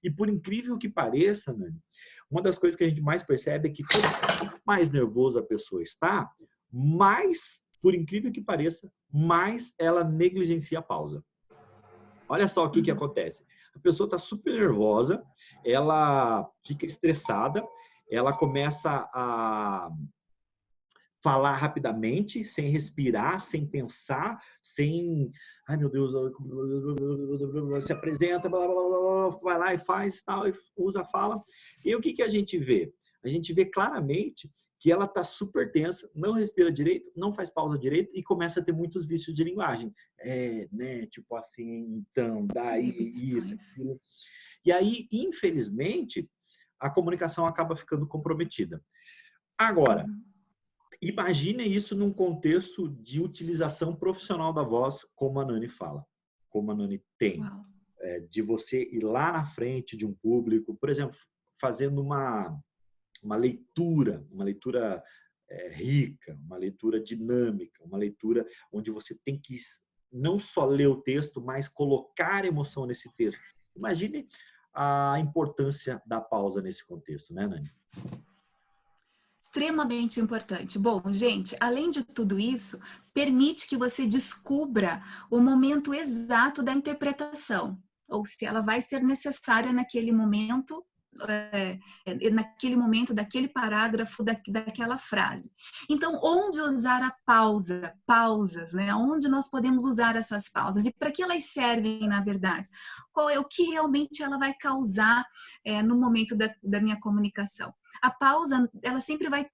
E por incrível que pareça, Nani, uma das coisas que a gente mais percebe é que quanto mais nervoso a pessoa está, mais, por incrível que pareça, mais ela negligencia a pausa. Olha só o que acontece. A pessoa está super nervosa, ela fica estressada, ela começa a falar rapidamente, sem respirar, sem pensar, sem... Ai, meu Deus, se apresenta, blá, blá, blá, blá, vai lá e faz, tal, e usa a fala. E o que a gente vê? A gente vê claramente que ela está super tensa, não respira direito, não faz pausa direito e começa a ter muitos vícios de linguagem. É, né? Tipo assim, então, daí, isso, aquilo. E aí, infelizmente, a comunicação acaba ficando comprometida. Agora, imagine isso num contexto de utilização profissional da voz, como a Nani fala, como a Nani tem. De você ir lá na frente de um público, por exemplo, fazendo uma leitura rica, uma leitura dinâmica, uma leitura onde você tem que não só ler o texto, mas colocar emoção nesse texto. Imagine a importância da pausa nesse contexto, né, Nani? Extremamente importante. Bom, gente, além de tudo isso, permite que você descubra o momento exato da interpretação, ou se ela vai ser necessária naquele momento, daquele parágrafo, daquela frase. Então, onde usar a pausas, né? Onde nós podemos usar essas pausas e para que elas servem, na verdade? Qual é o que realmente ela vai causar no momento da minha comunicação? A pausa, ela sempre vai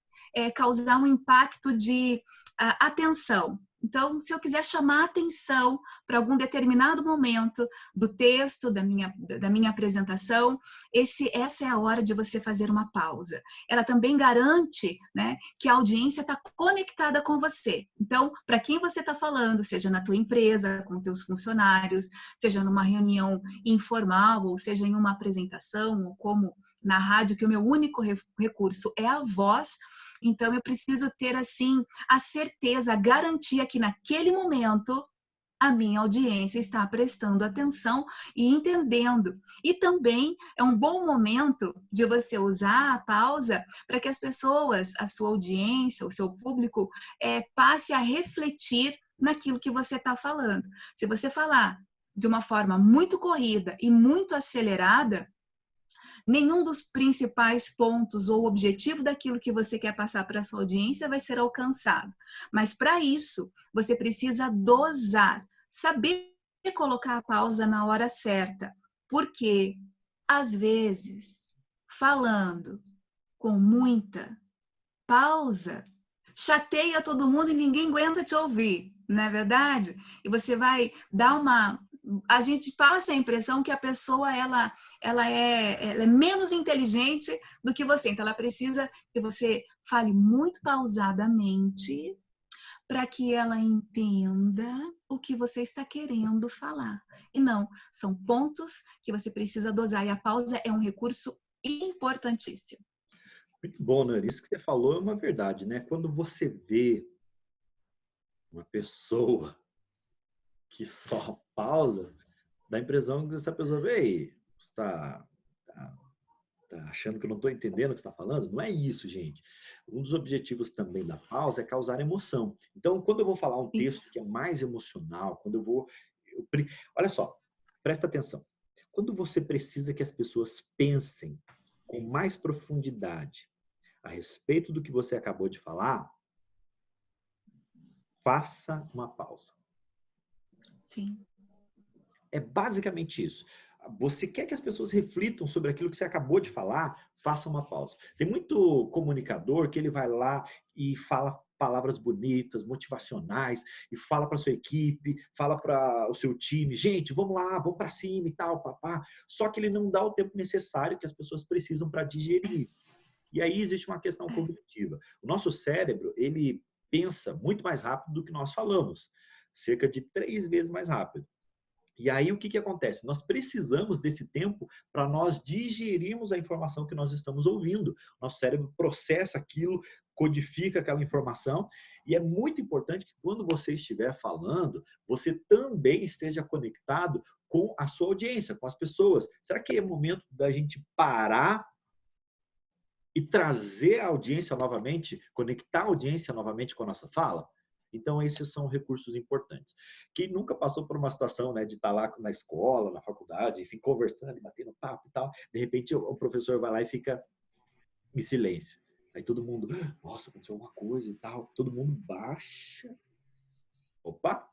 causar um impacto de atenção. Então, se eu quiser chamar atenção para algum determinado momento do texto, da minha apresentação, essa é a hora de você fazer uma pausa. Ela também garante, né, que a audiência está conectada com você. Então, para quem você está falando, seja na tua empresa, com teus funcionários, seja numa reunião informal, ou seja em uma apresentação, ou como na rádio, que o meu único recurso é a voz. Então, eu preciso ter, assim, a certeza, a garantia que naquele momento a minha audiência está prestando atenção e entendendo. E também é um bom momento de você usar a pausa para que as pessoas, a sua audiência, o seu público, passe a refletir naquilo que você está falando. Se você falar de uma forma muito corrida e muito acelerada, nenhum dos principais pontos ou objetivo daquilo que você quer passar para a sua audiência vai ser alcançado. Mas para isso, você precisa dosar, saber colocar a pausa na hora certa. Porque, às vezes, falando com muita pausa, chateia todo mundo e ninguém aguenta te ouvir, não é verdade? E você vai dar a gente passa a impressão que a pessoa ela é menos inteligente do que você. Então, ela precisa que você fale muito pausadamente para que ela entenda o que você está querendo falar. E não, são pontos que você precisa dosar. E a pausa é um recurso importantíssimo. Muito bom, Nani. Isso que você falou é uma verdade, né? Quando você vê uma pessoa que só pausa, dá a impressão que essa pessoa, ei, você tá achando que eu não estou entendendo o que você está falando? Não é isso, gente. Um dos objetivos também da pausa é causar emoção. Então, quando eu vou falar um texto que é mais emocional, quando eu vou... Olha só, presta atenção. Quando você precisa que as pessoas pensem com mais profundidade a respeito do que você acabou de falar, faça uma pausa. Sim. É basicamente isso. Você quer que as pessoas reflitam sobre aquilo que você acabou de falar, faça uma pausa. Tem muito comunicador que ele vai lá e fala palavras bonitas, motivacionais, e fala para sua equipe, fala para o seu time, gente, vamos lá, vamos para cima e tal, papá. Só que ele não dá o tempo necessário que as pessoas precisam para digerir. E aí existe uma questão cognitiva. O nosso cérebro, ele pensa muito mais rápido do que nós falamos, cerca de 3 vezes mais rápido. E aí o que que acontece? Nós precisamos desse tempo para nós digerirmos a informação que nós estamos ouvindo. Nosso cérebro processa aquilo, codifica aquela informação, e é muito importante que quando você estiver falando, você também esteja conectado com a sua audiência, com as pessoas. Será que é momento da gente parar e trazer a audiência novamente, conectar a audiência novamente com a nossa fala? Então, esses são recursos importantes. Quem nunca passou por uma situação, né, de estar lá na escola, na faculdade, enfim, conversando, batendo papo e tal, de repente o professor vai lá e fica em silêncio. Aí todo mundo, nossa, aconteceu alguma coisa e tal, todo mundo baixa. Opa,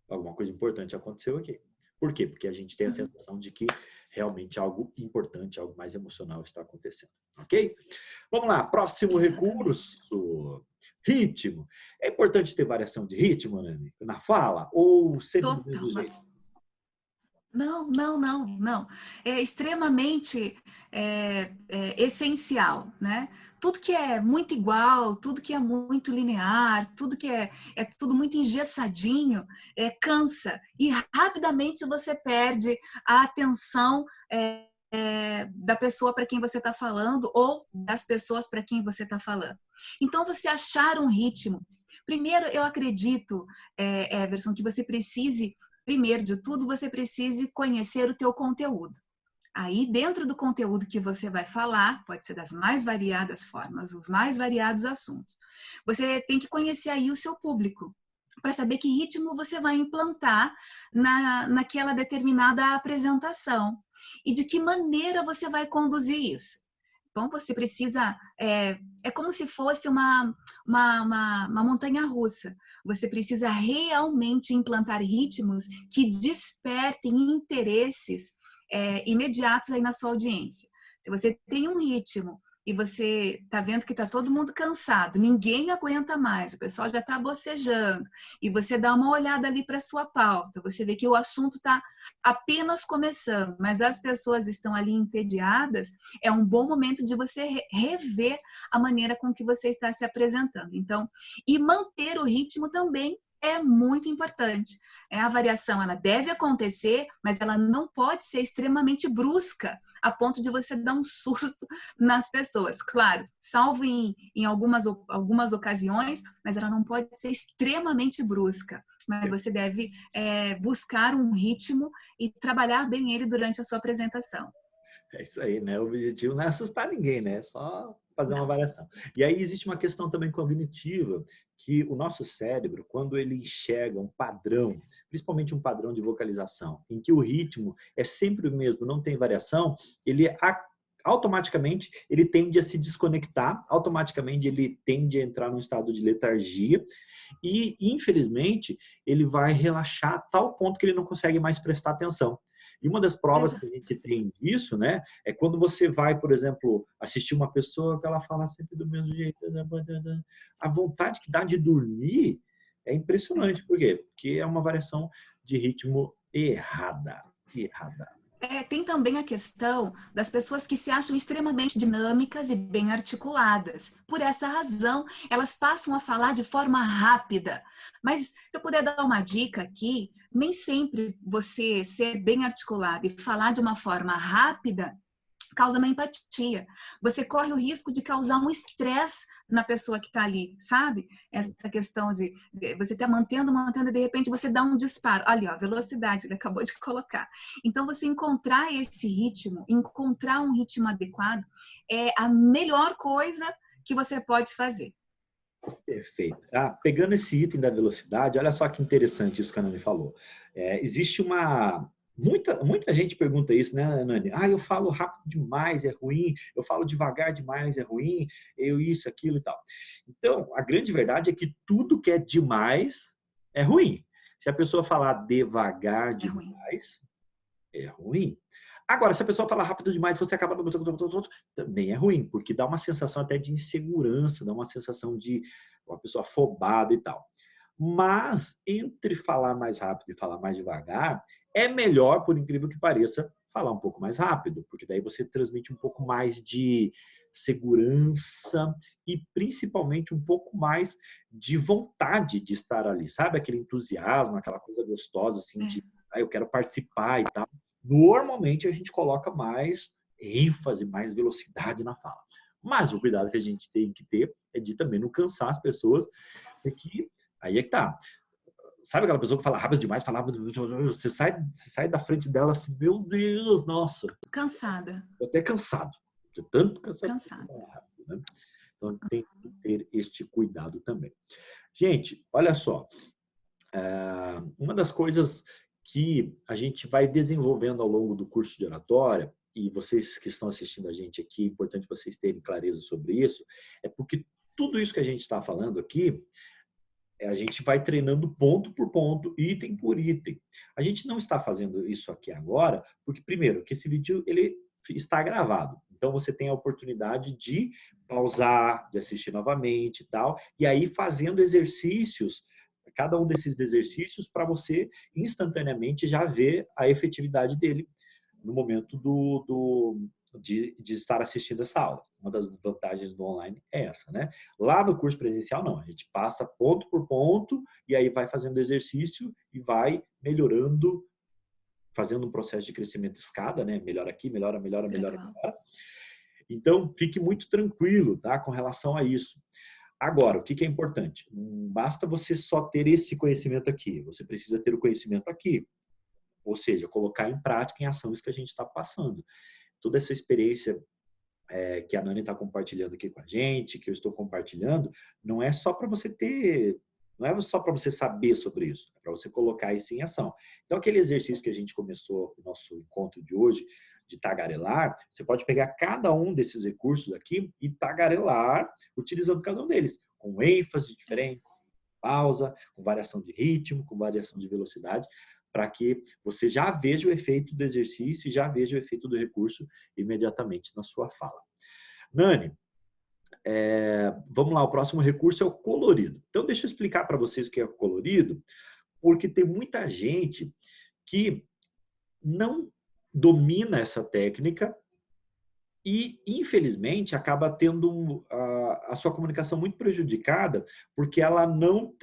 alguma coisa importante aconteceu aqui. Por quê? Porque a gente tem a sensação de que realmente algo importante, algo mais emocional está acontecendo. Ok? Vamos lá, próximo recurso. Ritmo. É importante ter variação de ritmo, né, na fala? Ou sempre do mesmo jeito? Não, não, não, não. É extremamente essencial, né? Tudo que é muito igual, tudo que é muito linear, tudo que é tudo muito engessadinho, cansa. E rapidamente você perde a atenção da pessoa para quem você está falando ou das pessoas para quem você está falando. Então, você achar um ritmo. Primeiro, eu acredito, Everson, que você precise, primeiro de tudo, você precise conhecer o teu conteúdo. Aí, dentro do conteúdo que você vai falar, pode ser das mais variadas formas, os mais variados assuntos. Você tem que conhecer aí o seu público, para saber que ritmo você vai implantar naquela determinada apresentação e de que maneira você vai conduzir isso. Então, você precisa... É como se fosse uma montanha-russa. Você precisa realmente implantar ritmos que despertem interesses imediatos aí na sua audiência. Se você tem um ritmo e você está vendo que está todo mundo cansado, ninguém aguenta mais, o pessoal já está bocejando, e você dá uma olhada ali para a sua pauta, você vê que o assunto está apenas começando, mas as pessoas estão ali entediadas, é um bom momento de você rever a maneira com que você está se apresentando. Então, e manter o ritmo também é muito importante. A variação, ela deve acontecer, mas ela não pode ser extremamente brusca, a ponto de você dar um susto nas pessoas. Claro, salvo em algumas ocasiões, mas ela não pode ser extremamente brusca. Mas você deve buscar um ritmo e trabalhar bem ele durante a sua apresentação. É isso aí, né? O objetivo não é assustar ninguém, né? É só fazer uma variação. E aí existe uma questão também cognitiva, que o nosso cérebro, quando ele enxerga um padrão, principalmente um padrão de vocalização, em que o ritmo é sempre o mesmo, não tem variação, ele automaticamente ele tende a se desconectar, automaticamente ele tende a entrar num estado de letargia e, infelizmente, ele vai relaxar a tal ponto que ele não consegue mais prestar atenção. E uma das provas que a gente tem disso, né, é quando você vai, por exemplo, assistir uma pessoa que ela fala sempre do mesmo jeito, a vontade que dá de dormir é impressionante. Por quê? Porque é uma variação de ritmo errada. Tem também a questão das pessoas que se acham extremamente dinâmicas e bem articuladas. Por essa razão, elas passam a falar de forma rápida. Mas, se eu puder dar uma dica aqui, nem sempre você ser bem articulado e falar de uma forma rápida causa uma empatia. Você corre o risco de causar um estresse na pessoa que está ali, sabe? Essa questão de você está mantendo, e de repente você dá um disparo. Ali, ó, a velocidade, ele acabou de colocar. Então, você encontrar esse ritmo, encontrar um ritmo adequado, é a melhor coisa que você pode fazer. Perfeito. Pegando esse item da velocidade, olha só que interessante isso que a Nani falou. Existe uma... Muita gente pergunta isso, né, Nani? Eu falo rápido demais, é ruim. Eu falo devagar demais, é ruim. Eu isso, aquilo e tal. Então, a grande verdade é que tudo que é demais é ruim. Se a pessoa falar devagar demais, é ruim. Agora, se a pessoa falar rápido demais, você acaba também é ruim, porque dá uma sensação até de insegurança, dá uma sensação de uma pessoa afobada e tal. Mas, entre falar mais rápido e falar mais devagar, é melhor, por incrível que pareça, falar um pouco mais rápido, porque daí você transmite um pouco mais de segurança e principalmente um pouco mais de vontade de estar ali, sabe? Aquele entusiasmo, aquela coisa gostosa assim de, eu quero participar e tal. Normalmente a gente coloca mais ênfase, mais velocidade na fala. Mas o cuidado que a gente tem que ter é de também não cansar as pessoas, porque aí é que tá. Sabe aquela pessoa que fala rápido demais, fala rápido, você sai da frente dela assim, meu Deus, nossa. Cansada. Tô até cansado. De tanto Cansada. rápido, né? Então tem que ter este cuidado também. Gente, olha só. Uma das coisas que a gente vai desenvolvendo ao longo do curso de oratória, e vocês que estão assistindo a gente aqui, é importante vocês terem clareza sobre isso, é porque tudo isso que a gente está falando aqui, a gente vai treinando ponto por ponto, item por item. A gente não está fazendo isso aqui agora, porque, primeiro, que esse vídeo ele está gravado. Então, você tem a oportunidade de pausar, de assistir novamente e tal, e aí fazendo exercícios, cada um desses exercícios, para você instantaneamente já ver a efetividade dele no momento de estar assistindo essa aula. Uma das vantagens do online é essa, né? Lá no curso presencial, não. A gente passa ponto por ponto e aí vai fazendo exercício e vai melhorando, fazendo um processo de crescimento escada, né? Melhora aqui, melhora. Então, fique muito tranquilo, tá? Com relação a isso. Agora, o que é importante? Não basta você só ter esse conhecimento aqui. Você precisa ter o conhecimento aqui. Ou seja, colocar em prática, em ação, isso que a gente está passando. Toda essa experiência que a Nani está compartilhando aqui com a gente, que eu estou compartilhando, não é só para você ter, não é só para você saber sobre isso, é para você colocar isso em ação. Então, aquele exercício que a gente começou o nosso encontro de hoje, de tagarelar, você pode pegar cada um desses recursos aqui e tagarelar utilizando cada um deles, com ênfase diferentes, pausa, com variação de ritmo, com variação de velocidade, para que você já veja o efeito do exercício e já veja o efeito do recurso imediatamente na sua fala. Nani, vamos lá, o próximo recurso é o colorido. Então, deixa eu explicar para vocês o que é o colorido, porque tem muita gente que não domina essa técnica e, infelizmente, acaba tendo a sua comunicação muito prejudicada porque ela não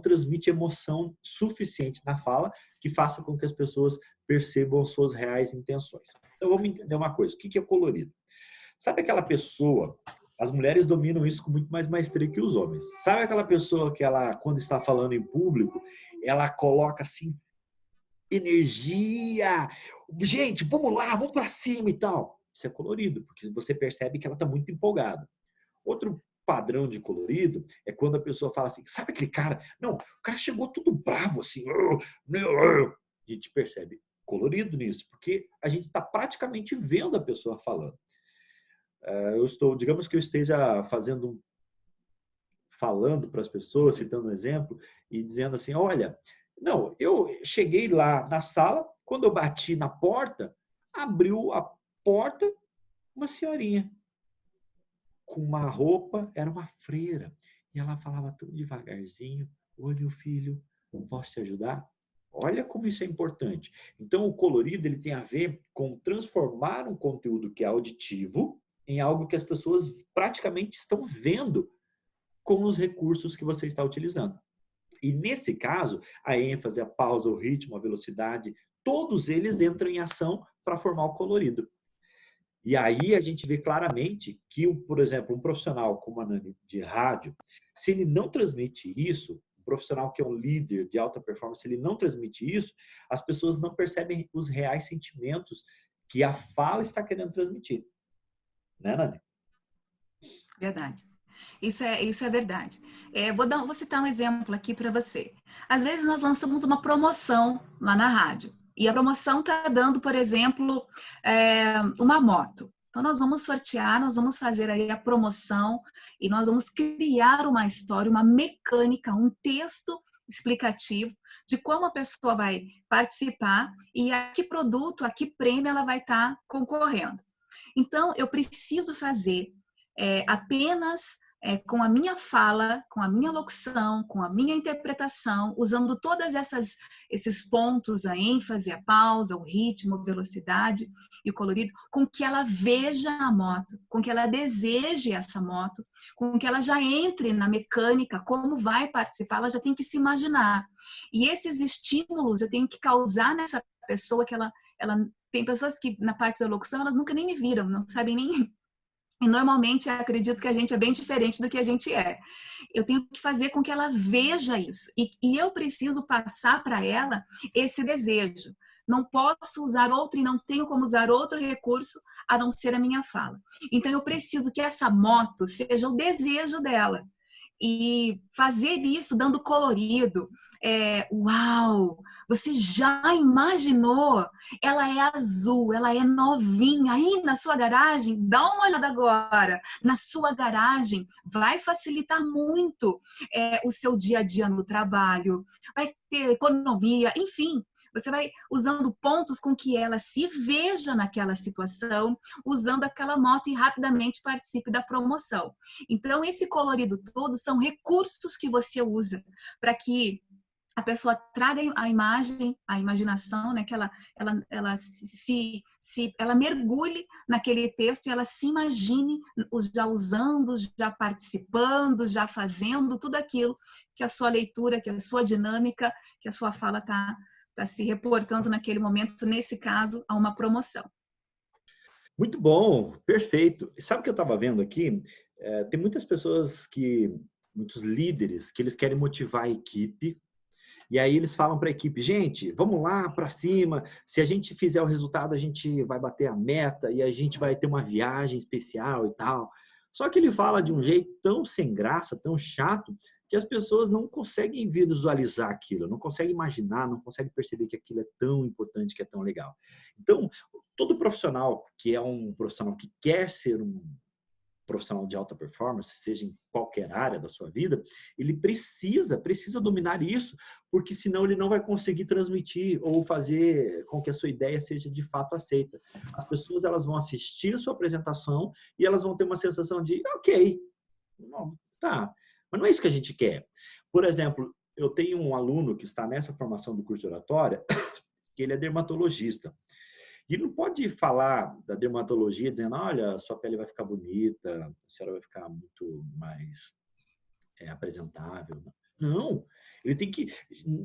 transmite emoção suficiente na fala que faça com que as pessoas percebam suas reais intenções. Então, vamos entender uma coisa. O que é colorido? Sabe aquela pessoa... As mulheres dominam isso com muito mais maestria que os homens. Sabe aquela pessoa que ela, quando está falando em público, ela coloca assim, energia. Gente, vamos lá, vamos para cima e tal. Isso é colorido, porque você percebe que ela está muito empolgada. Outro padrão de colorido é quando a pessoa fala assim, sabe aquele cara? Não, o cara chegou tudo bravo assim. A gente percebe colorido nisso, porque a gente está praticamente vendo a pessoa falando. Digamos que eu esteja falando para as pessoas, citando um exemplo e dizendo assim, olha, não, eu cheguei lá na sala, quando eu bati na porta, abriu a porta uma senhorinha com uma roupa, era uma freira, e ela falava tão devagarzinho, oi meu filho, posso te ajudar? Olha como isso é importante. Então o colorido ele tem a ver com transformar um conteúdo que é auditivo em algo que as pessoas praticamente estão vendo com os recursos que você está utilizando. E nesse caso, a ênfase, a pausa, o ritmo, a velocidade, todos eles entram em ação para formar o colorido. E aí a gente vê claramente que, por exemplo, um profissional como a Nani de rádio, se ele não transmite isso, um profissional que é um líder de alta performance, se ele não transmite isso, as pessoas não percebem os reais sentimentos que a fala está querendo transmitir. Né, Nani? Verdade. Isso é verdade. Vou citar um exemplo aqui para você. Às vezes nós lançamos uma promoção lá na rádio. E a promoção está dando, por exemplo, uma moto. Então nós vamos sortear, nós vamos fazer aí a promoção e nós vamos criar uma história, uma mecânica, um texto explicativo de como a pessoa vai participar e a que produto, a que prêmio ela vai estar concorrendo. Então eu preciso fazer apenas com a minha fala, com a minha locução, com a minha interpretação, usando todas esses pontos, a ênfase, a pausa, o ritmo, a velocidade e o colorido, com que ela veja a moto, com que ela deseje essa moto, com que ela já entre na mecânica, como vai participar, ela já tem que se imaginar. E esses estímulos eu tenho que causar nessa pessoa que ela tem pessoas que na parte da locução elas nunca nem me viram, não sabem nem. E normalmente eu acredito que a gente é bem diferente do que a gente é. Eu tenho que fazer com que ela veja isso. E eu preciso passar para ela esse desejo. Não posso usar outro e não tenho como usar outro recurso a não ser a minha fala. Então eu preciso que essa moto seja o desejo dela. E fazer isso dando colorido. Uau! Você já imaginou? Ela é azul, ela é novinha. Aí na sua garagem, dá uma olhada agora. Na sua garagem vai facilitar muito o seu dia a dia no trabalho. Vai ter economia, enfim. Você vai usando pontos com que ela se veja naquela situação, usando aquela moto e rapidamente participe da promoção. Então, esse colorido todo são recursos que você usa para que a pessoa traga a imagem, a imaginação, né? Que ela ela mergulhe naquele texto e ela se imagine já usando, já participando, já fazendo tudo aquilo que a sua leitura, que a sua dinâmica, que a sua fala está se reportando naquele momento, nesse caso, a uma promoção. Muito bom, perfeito. Sabe o que eu estava vendo aqui? Tem muitas pessoas muitos líderes, que eles querem motivar a equipe. E aí eles falam para a equipe, gente, vamos lá para cima, se a gente fizer o resultado, a gente vai bater a meta e a gente vai ter uma viagem especial e tal. Só que ele fala de um jeito tão sem graça, tão chato, que as pessoas não conseguem visualizar aquilo, não conseguem imaginar, não conseguem perceber que aquilo é tão importante, que é tão legal. Então, todo profissional que é um profissional que quer ser um profissional de alta performance, seja em qualquer área da sua vida, ele precisa dominar isso, porque senão ele não vai conseguir transmitir ou fazer com que a sua ideia seja de fato aceita. As pessoas elas vão assistir a sua apresentação e elas vão ter uma sensação de, ok, tá, mas não é isso que a gente quer. Por exemplo, eu tenho um aluno que está nessa formação do curso de oratória, que ele é dermatologista. E não pode falar da dermatologia dizendo, olha, sua pele vai ficar bonita, a senhora vai ficar muito mais apresentável. Não, ele tem que...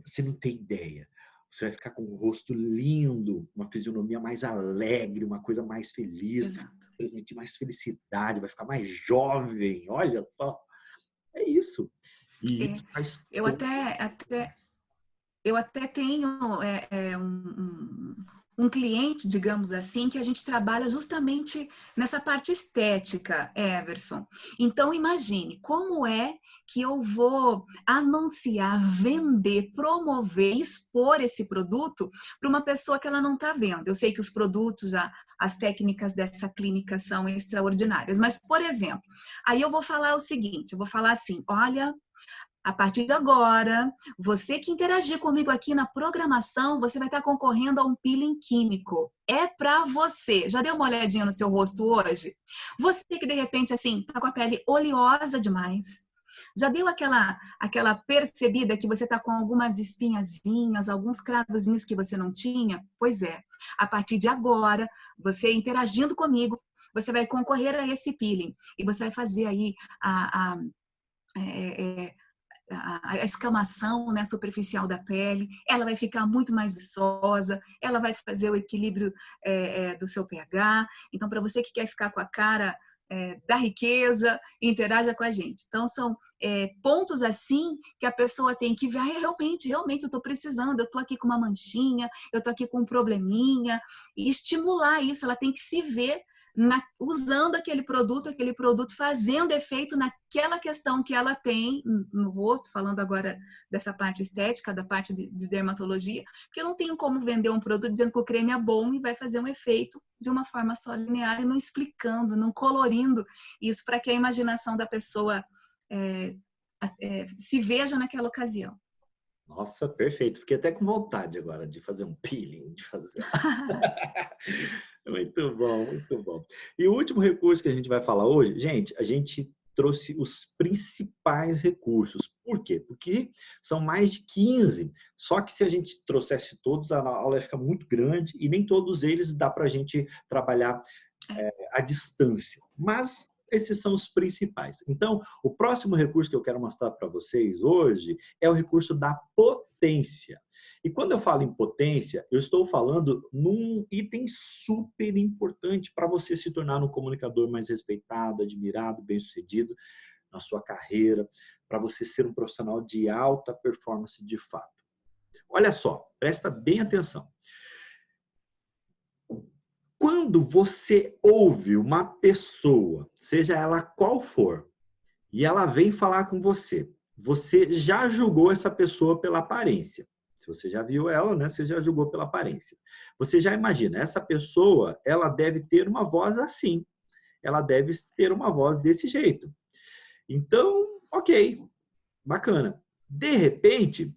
Você não tem ideia. Você vai ficar com um rosto lindo, uma fisionomia mais alegre, uma coisa mais feliz, Exato. transmitir mais felicidade, vai ficar mais jovem, olha só. É isso. E isso faz... Eu até tenho um cliente, digamos assim, que a gente trabalha justamente nessa parte estética, Everson. Então, imagine como é que eu vou anunciar, vender, promover, expor esse produto para uma pessoa que ela não está vendo. Eu sei que os produtos, as técnicas dessa clínica são extraordinárias, mas, por exemplo, aí eu vou falar o seguinte, eu vou falar assim, olha... A partir de agora, você que interagir comigo aqui na programação, você vai estar concorrendo a um peeling químico. É para você. Já deu uma olhadinha no seu rosto hoje? Você que de repente assim tá com a pele oleosa demais. Já deu aquela percebida que você tá com algumas espinhazinhas, alguns cravozinhos que você não tinha? Pois é. A partir de agora, você interagindo comigo, você vai concorrer a esse peeling e você vai fazer aí a escamação, né, superficial da pele, ela vai ficar muito mais viçosa, ela vai fazer o equilíbrio do seu pH. Então, para você que quer ficar com a cara da riqueza, interaja com a gente. Então, são pontos assim que a pessoa tem que ver, realmente, eu estou precisando, eu estou aqui com uma manchinha, eu estou aqui com um probleminha, e estimular isso, ela tem que se ver usando aquele produto fazendo efeito naquela questão que ela tem no rosto, falando agora dessa parte estética, da parte de dermatologia, porque eu não tenho como vender um produto dizendo que o creme é bom e vai fazer um efeito de uma forma só linear e não explicando, não colorindo isso para que a imaginação da pessoa se veja naquela ocasião. Nossa, perfeito. Fiquei até com vontade agora de fazer um peeling, de fazer... Muito bom, muito bom. E o último recurso que a gente vai falar hoje, gente, a gente trouxe os principais recursos. Por quê? Porque são mais de 15. Só que se a gente trouxesse todos, a aula ia ficar muito grande e nem todos eles dá para a gente trabalhar à distância. Mas esses são os principais. Então, o próximo recurso que eu quero mostrar para vocês hoje é o recurso da potência. E quando eu falo em potência, eu estou falando num item super importante para você se tornar um comunicador mais respeitado, admirado, bem-sucedido na sua carreira, para você ser um profissional de alta performance de fato. Olha só, presta bem atenção. Quando você ouve uma pessoa, seja ela qual for, e ela vem falar com você, você já julgou essa pessoa pela aparência. Se você já viu ela, né, você já julgou pela aparência. Você já imagina, essa pessoa, ela deve ter uma voz assim. Ela deve ter uma voz desse jeito. Então, ok, bacana. De repente,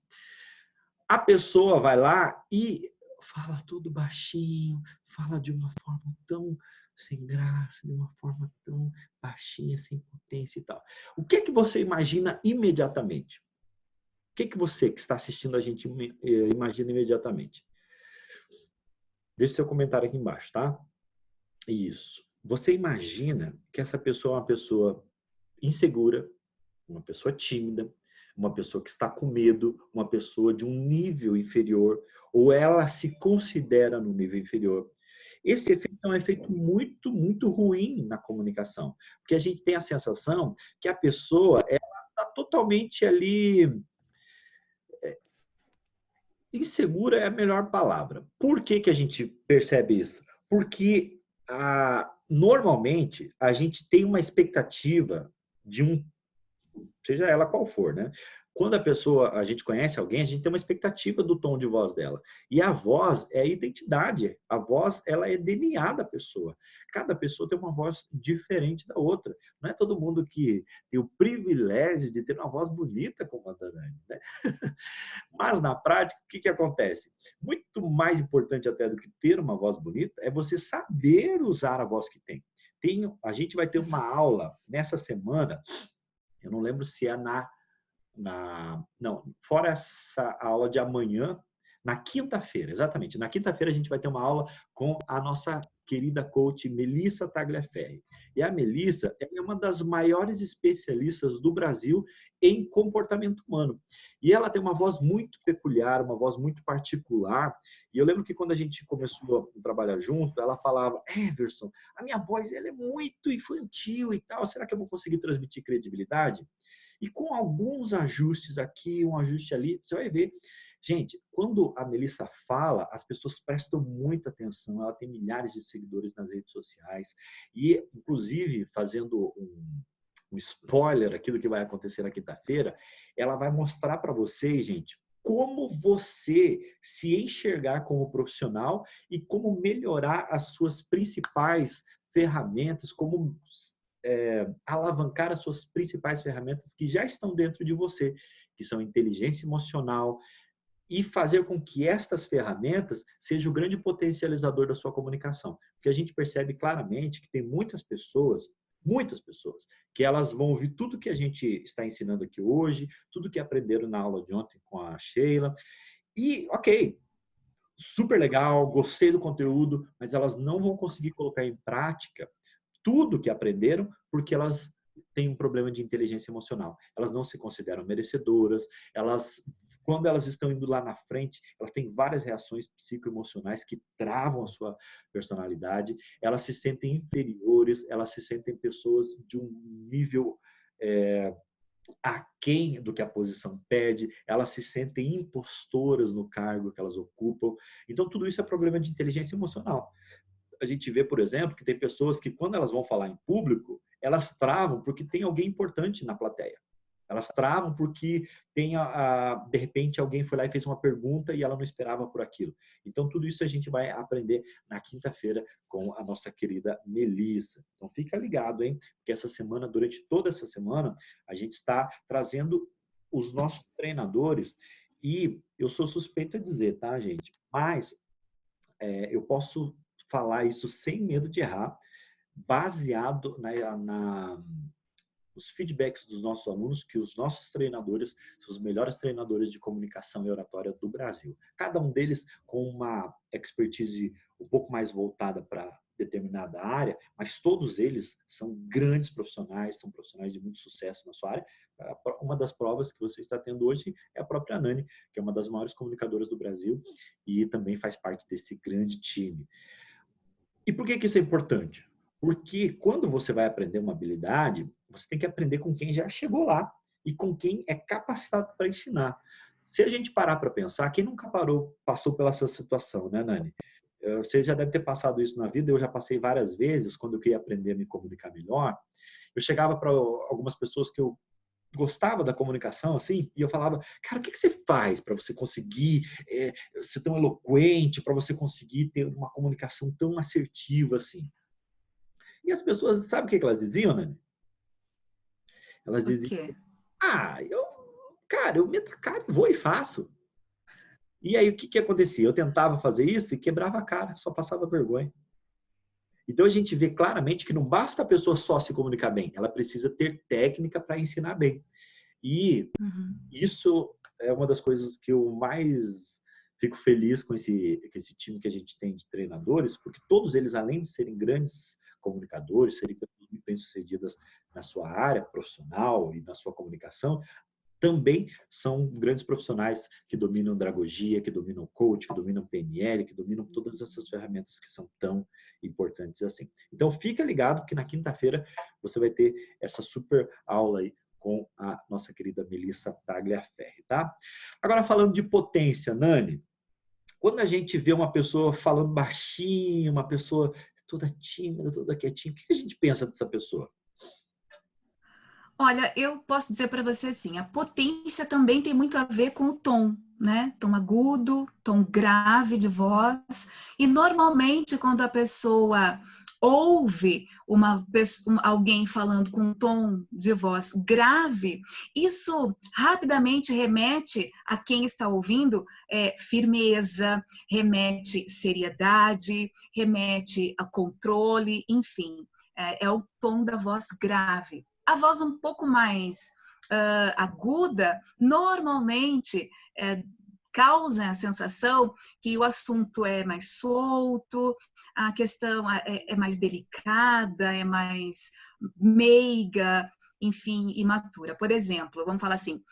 a pessoa vai lá e fala tudo baixinho, fala de uma forma tão sem graça, de uma forma tão baixinha, sem potência e tal. O que é que você imagina imediatamente? O que é que você que está assistindo a gente imagina imediatamente? Deixe seu comentário aqui embaixo, tá? Isso. Você imagina que essa pessoa é uma pessoa insegura, uma pessoa tímida, uma pessoa que está com medo, uma pessoa de um nível inferior, ou ela se considera no nível inferior. Esse efeito é um efeito muito, muito ruim na comunicação, porque a gente tem a sensação que a pessoa está totalmente ali. Insegura é a melhor palavra. Por que que a gente percebe isso? Porque normalmente a gente tem uma expectativa de seja ela qual for, né? Quando a gente conhece alguém, a gente tem uma expectativa do tom de voz dela. E a voz é a identidade. A voz, ela é DNA da pessoa. Cada pessoa tem uma voz diferente da outra. Não é todo mundo que tem o privilégio de ter uma voz bonita como a da Dani, né? Mas, na prática, o que acontece? Muito mais importante até do que ter uma voz bonita é você saber usar a voz que tem. A gente vai ter uma aula nessa semana, eu não lembro se é não, fora essa aula de amanhã, na quinta-feira, exatamente. Na quinta-feira a gente vai ter uma aula com a nossa querida coach Melissa Tagliaferri. E a Melissa é uma das maiores especialistas do Brasil em comportamento humano. E ela tem uma voz muito peculiar, uma voz muito particular. E eu lembro que quando a gente começou a trabalhar junto, ela falava: Everson, a minha voz ela é muito infantil e tal, será que eu vou conseguir transmitir credibilidade? E com alguns ajustes aqui, um ajuste ali, você vai ver. Gente, quando a Melissa fala, as pessoas prestam muita atenção. Ela tem milhares de seguidores nas redes sociais. E, inclusive, fazendo um spoiler aqui do que vai acontecer na quinta-feira, ela vai mostrar para vocês, gente, como você se enxergar como profissional e como melhorar as suas principais ferramentas, como alavancar as suas principais ferramentas que já estão dentro de você, que são inteligência emocional, e fazer com que estas ferramentas sejam o grande potencializador da sua comunicação. Porque a gente percebe claramente que tem muitas pessoas, que elas vão ouvir tudo que a gente está ensinando aqui hoje, tudo que aprenderam na aula de ontem com a Sheila, e ok, super legal, gostei do conteúdo, mas elas não vão conseguir colocar em prática tudo que aprenderam, porque elas têm um problema de inteligência emocional. Elas não se consideram merecedoras, quando elas estão indo lá na frente, elas têm várias reações psicoemocionais que travam a sua personalidade, elas se sentem inferiores, elas se sentem pessoas de um nível aquém do que a posição pede, elas se sentem impostoras no cargo que elas ocupam. Então, tudo isso é problema de inteligência emocional. A gente vê, por exemplo, que tem pessoas que, quando elas vão falar em público, elas travam porque tem alguém importante na plateia. Elas travam porque de repente, alguém foi lá e fez uma pergunta e ela não esperava por aquilo. Então, tudo isso a gente vai aprender na quinta-feira com a nossa querida Melissa. Então, fica ligado, hein? Porque essa semana, durante toda essa semana, a gente está trazendo os nossos treinadores e eu sou suspeito a dizer, tá, gente? Mas eu posso falar isso sem medo de errar, baseado os feedbacks dos nossos alunos, que os nossos treinadores são os melhores treinadores de comunicação e oratória do Brasil. Cada um deles com uma expertise um pouco mais voltada para determinada área, mas todos eles são grandes profissionais, são profissionais de muito sucesso na sua área. Uma das provas que você está tendo hoje é a própria Nani, que é uma das maiores comunicadoras do Brasil e também faz parte desse grande time. E por que isso é importante? Porque quando você vai aprender uma habilidade, você tem que aprender com quem já chegou lá e com quem é capacitado para ensinar. Se a gente parar para pensar, quem nunca passou pela essa situação, né, Nani? Você já deve ter passado isso na vida, eu já passei várias vezes, quando eu queria aprender a me comunicar melhor. Eu chegava para algumas pessoas que eu gostava da comunicação, assim, e eu falava, cara, o que você faz para você conseguir ser tão eloquente, para você conseguir ter uma comunicação tão assertiva assim? E as pessoas, sabe o que elas diziam, Nani? Elas O diziam, quê? cara, eu meto a cara e vou e faço. E aí, o que acontecia? Eu tentava fazer isso e quebrava a cara, só passava vergonha. Então, a gente vê claramente que não basta a pessoa só se comunicar bem, ela precisa ter técnica para ensinar bem. E isso é uma das coisas que eu mais fico feliz com esse time que a gente tem de treinadores, porque todos eles, além de serem grandes comunicadores, serem pessoas muito bem-sucedidas na sua área profissional e na sua comunicação, também são grandes profissionais que dominam dragogia, que dominam coach, que dominam PNL, que dominam todas essas ferramentas que são tão importantes assim. Então, fica ligado que na quinta-feira você vai ter essa super aula aí com a nossa querida Melissa Tagliaferri, tá? Agora, falando de potência, Nani, quando a gente vê uma pessoa falando baixinho, uma pessoa toda tímida, toda quietinha, o que a gente pensa dessa pessoa? Olha, eu posso dizer para você assim, a potência também tem muito a ver com o tom, né? Tom agudo, tom grave de voz. E normalmente quando a pessoa ouve alguém falando com um tom de voz grave, isso rapidamente remete a quem está ouvindo firmeza, remete seriedade, remete a controle, enfim, é o tom da voz grave. A voz um pouco mais aguda, normalmente causa a sensação que o assunto é mais solto, a questão é mais delicada, é mais meiga, enfim, imatura. Por exemplo, vamos falar assim,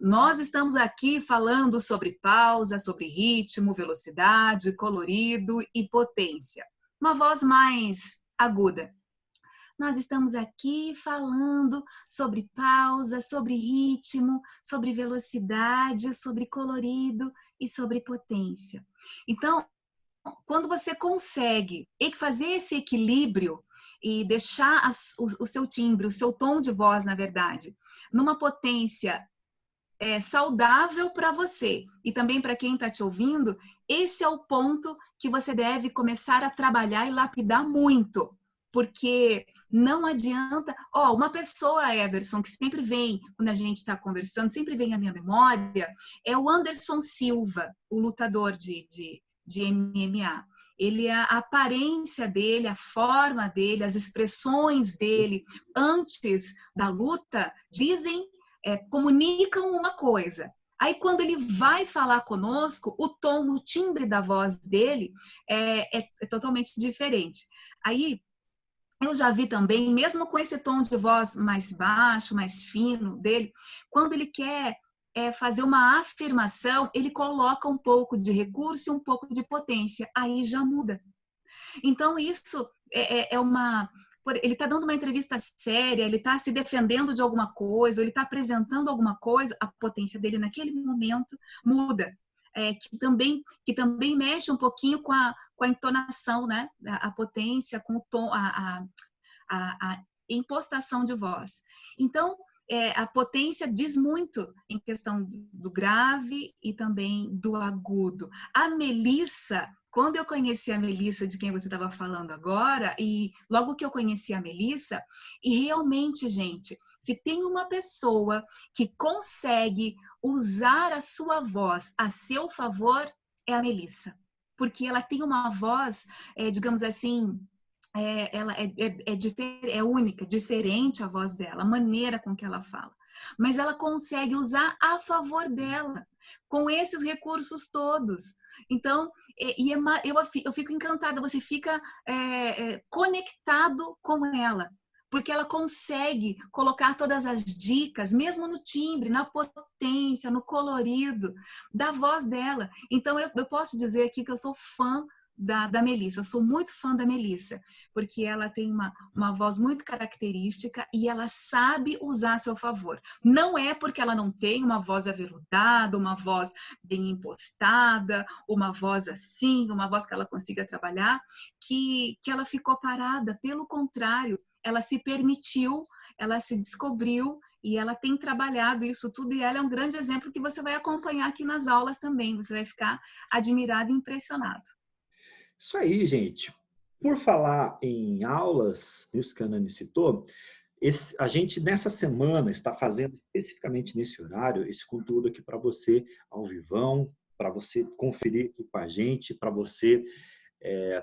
nós estamos aqui falando sobre pausa, sobre ritmo, velocidade, colorido e potência. Uma voz mais aguda. Nós estamos aqui falando sobre pausa, sobre ritmo, sobre velocidade, sobre colorido e sobre potência. Então, quando você consegue fazer esse equilíbrio e deixar o seu timbre, o seu tom de voz, na verdade, numa potência saudável para você e também para quem está te ouvindo, esse é o ponto que você deve começar a trabalhar e lapidar muito. Porque não adianta... uma pessoa, Everson, que sempre vem, quando a gente está conversando, sempre vem à minha memória, é o Anderson Silva, o lutador de MMA. A aparência dele, a forma dele, as expressões dele antes da luta comunicam uma coisa. Aí, quando ele vai falar conosco, o tom, o timbre da voz dele é totalmente diferente. Aí, eu já vi também, mesmo com esse tom de voz mais baixo, mais fino dele, quando ele quer fazer uma afirmação, ele coloca um pouco de recurso e um pouco de potência. Aí já muda. Então, isso ele está dando uma entrevista séria, ele está se defendendo de alguma coisa, ele está apresentando alguma coisa, a potência dele naquele momento muda. Que também mexe um pouquinho com a entonação, né? A potência, com o tom, a impostação de voz. Então, a potência diz muito em questão do grave e também do agudo. A Melissa, quando eu conheci a Melissa, de quem você estava falando agora, e logo que eu conheci a Melissa, e realmente, gente, se tem uma pessoa que consegue usar a sua voz a seu favor, é a Melissa. Porque ela tem uma voz, digamos assim, ela é única, diferente a voz dela, a maneira com que ela fala. Mas ela consegue usar a favor dela, com esses recursos todos. Então, eu fico encantada, você fica conectado com ela, porque ela consegue colocar todas as dicas, mesmo no timbre, na potência, no colorido da voz dela. Então, eu posso dizer aqui que eu sou fã da Melissa, eu sou muito fã da Melissa, porque ela tem uma voz muito característica e ela sabe usar a seu favor. Não é porque ela não tem uma voz aveludada, uma voz bem impostada, uma voz assim, uma voz que ela consiga trabalhar, que ela ficou parada. Pelo contrário, ela se permitiu, ela se descobriu e ela tem trabalhado isso tudo, e ela é um grande exemplo que você vai acompanhar aqui nas aulas também, você vai ficar admirado e impressionado. Isso aí, gente. Por falar em aulas, isso que a Nani citou, a gente nessa semana está fazendo especificamente nesse horário esse conteúdo aqui para você ao vivão, para você conferir aqui com a gente, para você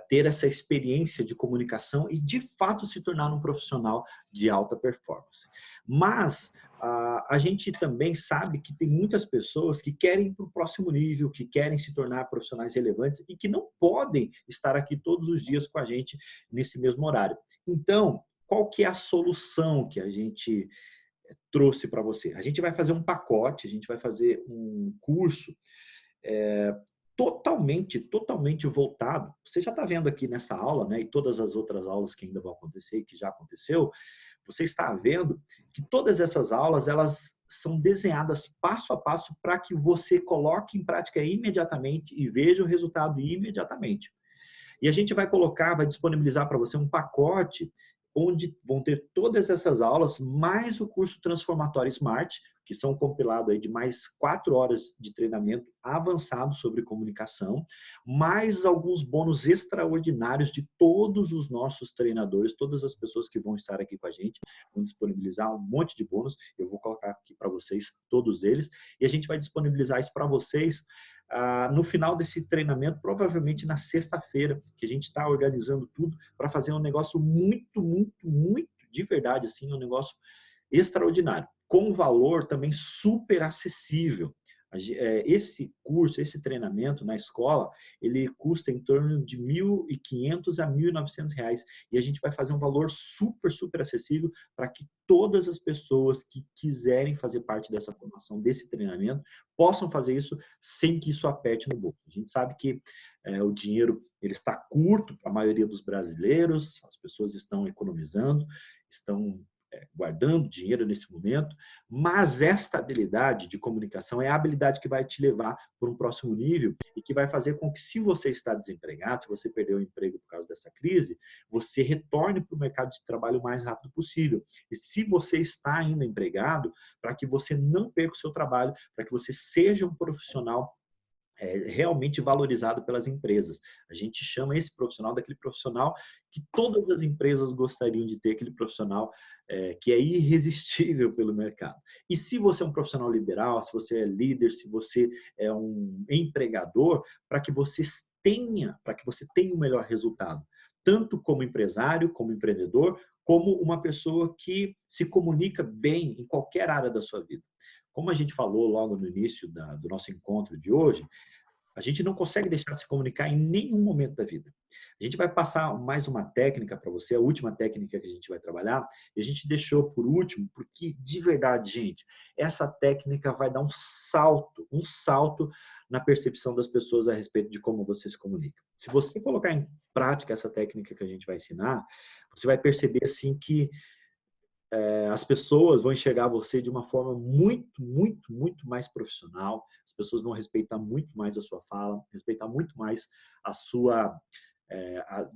ter essa experiência de comunicação e, de fato, se tornar um profissional de alta performance. Mas a gente também sabe que tem muitas pessoas que querem ir para o próximo nível, que querem se tornar profissionais relevantes e que não podem estar aqui todos os dias com a gente nesse mesmo horário. Então, qual que é a solução que a gente trouxe para você? A gente vai fazer um pacote, a gente vai fazer um curso totalmente voltado. Você já está vendo aqui nessa aula, né, e todas as outras aulas que ainda vão acontecer e que já aconteceu, você está vendo que todas essas aulas, elas são desenhadas passo a passo para que você coloque em prática imediatamente e veja o resultado imediatamente. E a gente vai colocar, vai disponibilizar para você um pacote onde vão ter todas essas aulas, mais o curso Transformatório Smart, que são compilado aí de mais 4 horas de treinamento avançado sobre comunicação, mais alguns bônus extraordinários de todos os nossos treinadores, todas as pessoas que vão estar aqui com a gente, vão disponibilizar um monte de bônus, eu vou colocar aqui para vocês todos eles, e a gente vai disponibilizar isso para vocês no final desse treinamento, provavelmente na sexta-feira, que a gente está organizando tudo para fazer um negócio muito, de verdade, assim, um negócio extraordinário, com um valor também super acessível. Esse curso, esse treinamento na escola, ele custa em torno de R$ 1.500 a R$ 1.900 e a gente vai fazer um valor super acessível para que todas as pessoas que quiserem fazer parte dessa formação, desse treinamento, possam fazer isso sem que isso aperte no bolso. A gente sabe que o dinheiro ele está curto para a maioria dos brasileiros, as pessoas estão economizando, estão guardando dinheiro nesse momento, mas esta habilidade de comunicação é a habilidade que vai te levar para um próximo nível e que vai fazer com que, se você está desempregado, se você perdeu o emprego por causa dessa crise, você retorne para o mercado de trabalho o mais rápido possível. E se você está ainda empregado, para que você não perca o seu trabalho, para que você seja um profissional realmente valorizado pelas empresas. A gente chama esse profissional daquele profissional que todas as empresas gostariam de ter, aquele profissional que é irresistível pelo mercado. E se você é um profissional liberal, se você é líder, se você é um empregador, para que você tenha o melhor resultado, tanto como empresário, como empreendedor, como uma pessoa que se comunica bem em qualquer área da sua vida. Como a gente falou logo no início do nosso encontro de hoje, a gente não consegue deixar de se comunicar em nenhum momento da vida. A gente vai passar mais uma técnica para você, a última técnica que a gente vai trabalhar, e a gente deixou por último, porque de verdade, gente, essa técnica vai dar um salto na percepção das pessoas a respeito de como você se comunica. Se você colocar em prática essa técnica que a gente vai ensinar, você vai perceber assim que as pessoas vão enxergar você de uma forma muito mais profissional. As pessoas vão respeitar muito mais a sua fala, respeitar muito mais a sua...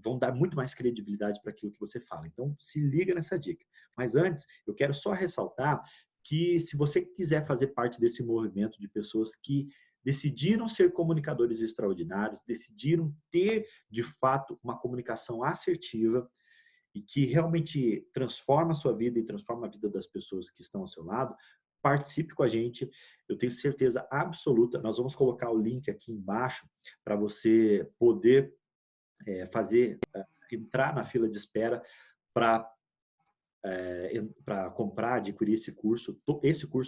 vão dar muito mais credibilidade para aquilo que você fala. Então, se liga nessa dica. Mas antes, eu quero só ressaltar que, se você quiser fazer parte desse movimento de pessoas que decidiram ser comunicadores extraordinários, decidiram ter, de fato, uma comunicação assertiva, e que realmente transforma a sua vida e transforma a vida das pessoas que estão ao seu lado, participe com a gente. Eu tenho certeza absoluta. Nós vamos colocar o link aqui embaixo para você poder fazer entrar na fila de espera para comprar, adquirir esse curso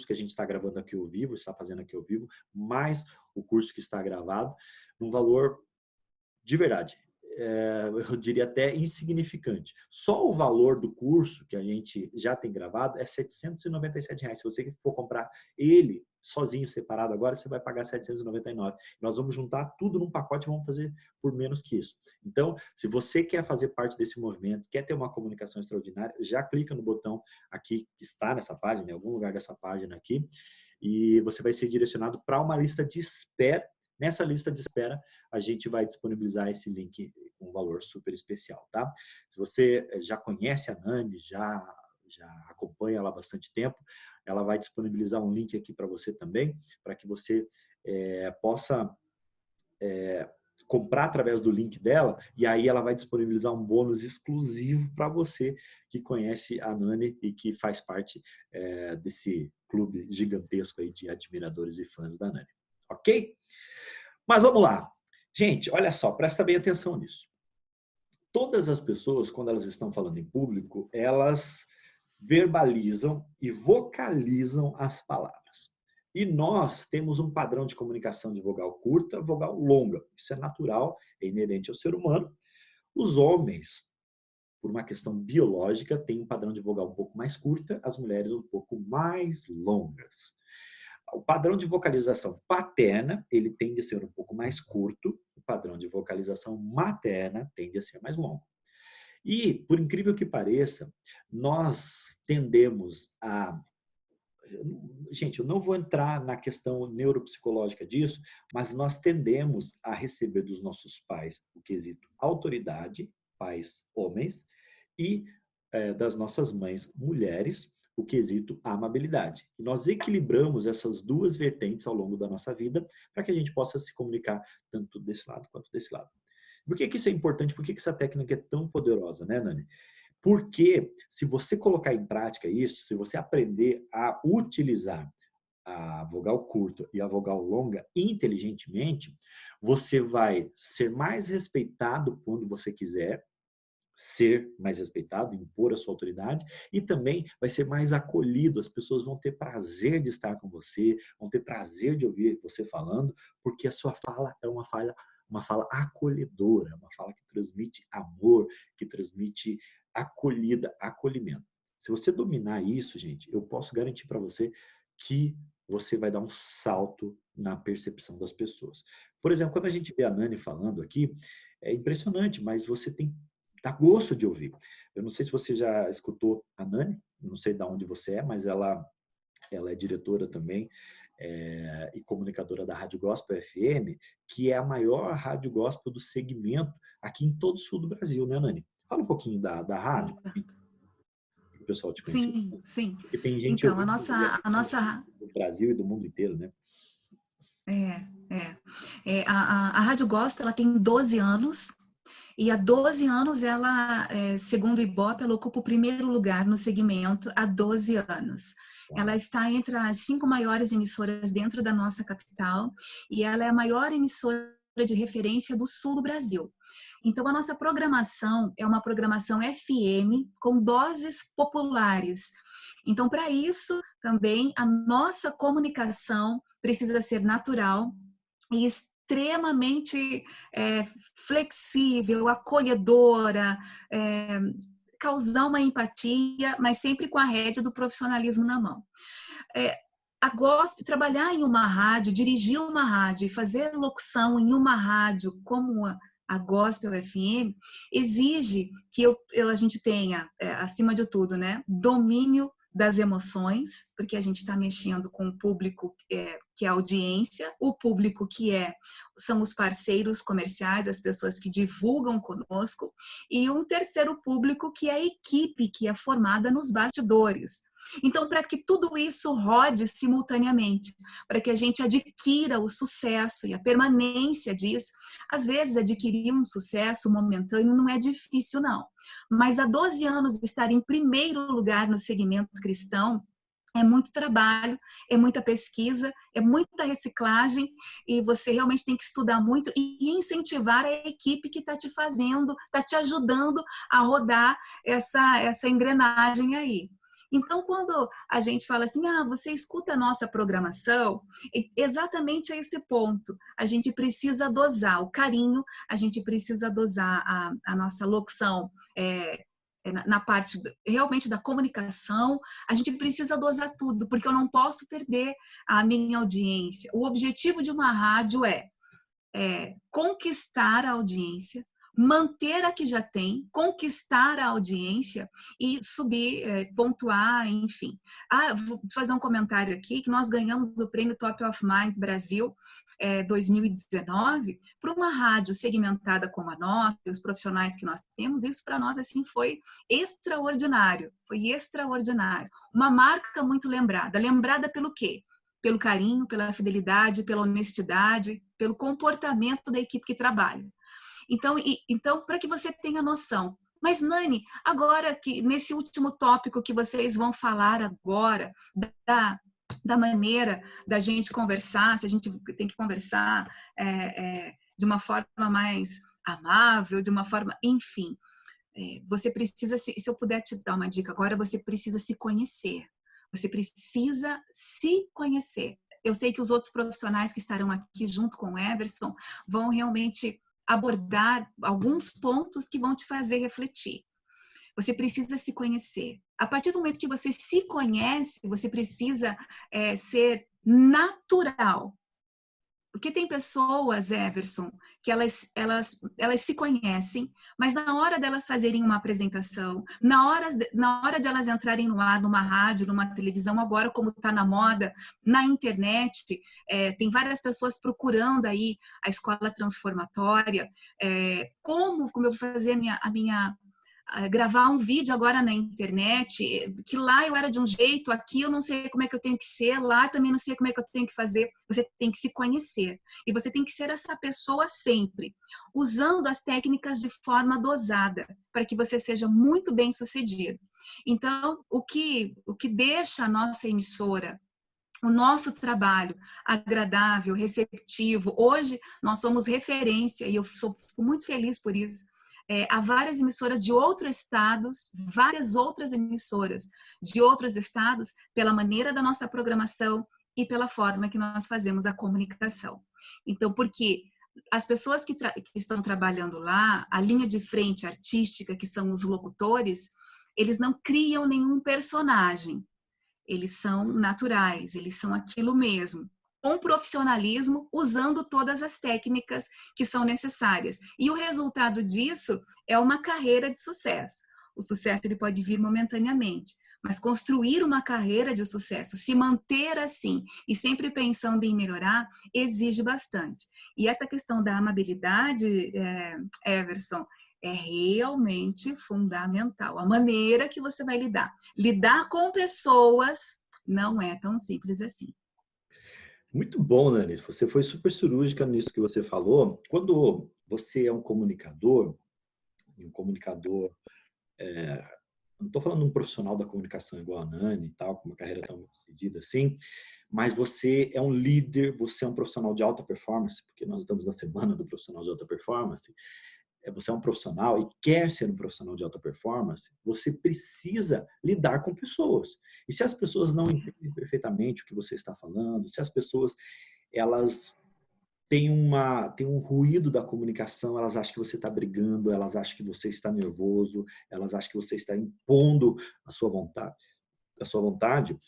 que a gente está gravando aqui ao vivo, está fazendo aqui ao vivo, mais o curso que está gravado, num valor de verdade, eu diria até insignificante. Só o valor do curso que a gente já tem gravado é R$ 797. Se você for comprar ele sozinho, separado agora, você vai pagar R$ 799. Nós vamos juntar tudo num pacote e vamos fazer por menos que isso. Então, se você quer fazer parte desse movimento, quer ter uma comunicação extraordinária, já clica no botão aqui que está nessa página, em algum lugar dessa página aqui, e você vai ser direcionado para uma lista de espera. Nessa lista de espera, a gente vai disponibilizar esse link com um valor super especial, tá? Se você já conhece a Nani, já acompanha ela há bastante tempo, ela vai disponibilizar um link aqui para você também, para que você possa comprar através do link dela, e aí ela vai disponibilizar um bônus exclusivo para você que conhece a Nani e que faz parte desse clube gigantesco aí de admiradores e fãs da Nani. Ok? Mas vamos lá. Gente, olha só, presta bem atenção nisso. Todas as pessoas, quando elas estão falando em público, elas verbalizam e vocalizam as palavras. E nós temos um padrão de comunicação de vogal curta, vogal longa. Isso é natural, é inerente ao ser humano. Os homens, por uma questão biológica, têm um padrão de vogal um pouco mais curta, as mulheres um pouco mais longas. O padrão de vocalização paterna, ele tende a ser um pouco mais curto, o padrão de vocalização materna tende a ser mais longo. E, por incrível que pareça, nós tendemos a... Gente, eu não vou entrar na questão neuropsicológica disso, mas nós tendemos a receber dos nossos pais o quesito autoridade, pais homens, e das nossas mães mulheres, o quesito amabilidade. E nós equilibramos essas duas vertentes ao longo da nossa vida para que a gente possa se comunicar tanto desse lado quanto desse lado. Por que isso é importante? Por que essa técnica é tão poderosa, né, Nani? Porque se você colocar em prática isso, se você aprender a utilizar a vogal curta e a vogal longa inteligentemente, você vai ser mais respeitado quando você quiser, ser mais respeitado, impor a sua autoridade, e também vai ser mais acolhido. As pessoas vão ter prazer de estar com você, vão ter prazer de ouvir você falando, porque a sua fala é uma fala acolhedora, uma fala que transmite amor, que transmite acolhida, acolhimento. Se você dominar isso, gente, eu posso garantir para você que você vai dar um salto na percepção das pessoas. Por exemplo, quando a gente vê a Nani falando aqui, é impressionante, mas você dá gosto de ouvir. Eu não sei se você já escutou a Nani, não sei de onde você é, mas ela é diretora também e comunicadora da Rádio Gospel FM, que é a maior rádio gospel do segmento aqui em todo o sul do Brasil, né, Nani? Fala um pouquinho da rádio, para o pessoal te conhecer. Sim, sim. Porque tem gente então, a nossa do Brasil e do mundo inteiro, né? A Rádio Gospel, ela tem 12 anos, e há 12 anos ela, segundo o Ibope, ela ocupa o primeiro lugar no segmento há 12 anos. Ela está entre as 5 maiores emissoras dentro da nossa capital e ela é a maior emissora de referência do sul do Brasil. Então, a nossa programação é uma programação FM com doses populares. Então, para isso, também a nossa comunicação precisa ser natural e extremamente flexível, acolhedora, causar uma empatia, mas sempre com a rédea do profissionalismo na mão. A gospel, trabalhar em uma rádio, dirigir uma rádio e fazer locução em uma rádio como a Gospel FM, exige que a gente tenha, acima de tudo, né, domínio das emoções, porque a gente está mexendo com o público que é a audiência, o público são os parceiros comerciais, as pessoas que divulgam conosco, e um terceiro público que é a equipe que é formada nos bastidores. Então, para que tudo isso rode simultaneamente, para que a gente adquira o sucesso e a permanência disso, às vezes adquirir um sucesso momentâneo não é difícil, não. Mas há 12 anos estar em primeiro lugar no segmento cristão É muito trabalho, é muita pesquisa, é muita reciclagem e você realmente tem que estudar muito e incentivar a equipe que está te fazendo, está te ajudando a rodar essa engrenagem aí. Então, quando a gente fala assim, você escuta a nossa programação, exatamente a esse ponto. A gente precisa dosar o carinho, a gente precisa dosar a nossa locução, na parte realmente da comunicação, a gente precisa dosar tudo, porque eu não posso perder a minha audiência. O objetivo de uma rádio é conquistar a audiência, manter a que já tem, conquistar a audiência e subir, pontuar, enfim. Vou fazer um comentário aqui, que nós ganhamos o prêmio Top of Mind Brasil 2019 para uma rádio segmentada como a nossa, os profissionais que nós temos. Isso para nós assim foi extraordinário, Uma marca muito lembrada pelo quê? Pelo carinho, pela fidelidade, pela honestidade, pelo comportamento da equipe que trabalha. Então, para que você tenha noção. Mas, Nani, agora que nesse último tópico que vocês vão falar agora, da maneira da gente conversar, se a gente tem que conversar de uma forma mais amável, de uma forma, enfim, você precisa, se eu puder te dar uma dica agora, você precisa se conhecer. Você precisa se conhecer. Eu sei que os outros profissionais que estarão aqui junto com o Everson vão realmente abordar alguns pontos que vão te fazer refletir. Você precisa se conhecer. A partir do momento que você se conhece, você precisa ser natural. Porque tem pessoas, Everson, que elas se conhecem, mas na hora delas fazerem uma apresentação, na hora de elas entrarem no ar, numa rádio, numa televisão, agora como está na moda, na internet, tem várias pessoas procurando aí a escola transformatória, como eu vou fazer gravar um vídeo agora na internet, que lá eu era de um jeito, aqui eu não sei como é que eu tenho que ser, lá também não sei como é que eu tenho que fazer. Você tem que se conhecer. E você tem que ser essa pessoa sempre, usando as técnicas de forma dosada, para que você seja muito bem sucedido. Então, o que deixa a nossa emissora, o nosso trabalho agradável, receptivo, hoje nós somos referência, e eu fico muito feliz por isso. Há várias emissoras de outros estados, várias outras emissoras de outros estados, pela maneira da nossa programação e pela forma que nós fazemos a comunicação. Então, porque as pessoas que estão trabalhando lá, a linha de frente artística, que são os locutores, eles não criam nenhum personagem. Eles são naturais, eles são aquilo mesmo. Com profissionalismo, usando todas as técnicas que são necessárias. E o resultado disso é uma carreira de sucesso. O sucesso ele pode vir momentaneamente, mas construir uma carreira de sucesso, se manter assim e sempre pensando em melhorar, exige bastante. E essa questão da amabilidade, Everson, é realmente fundamental. A maneira que você vai lidar. Lidar com pessoas não é tão simples assim. Muito bom, Nani. Você foi super cirúrgica nisso que você falou. Quando você é um comunicador, não estou falando de um profissional da comunicação igual a Nani e tal, com uma carreira tão sucedida assim, mas você é um líder, você é um profissional de alta performance, porque nós estamos na semana do profissional de alta performance. Você é um profissional e quer ser um profissional de alta performance, você precisa lidar com pessoas. E se as pessoas não entendem perfeitamente o que você está falando, se as pessoas elas têm um ruído da comunicação, elas acham que você está brigando, elas acham que você está nervoso, elas acham que você está impondo a sua vontade,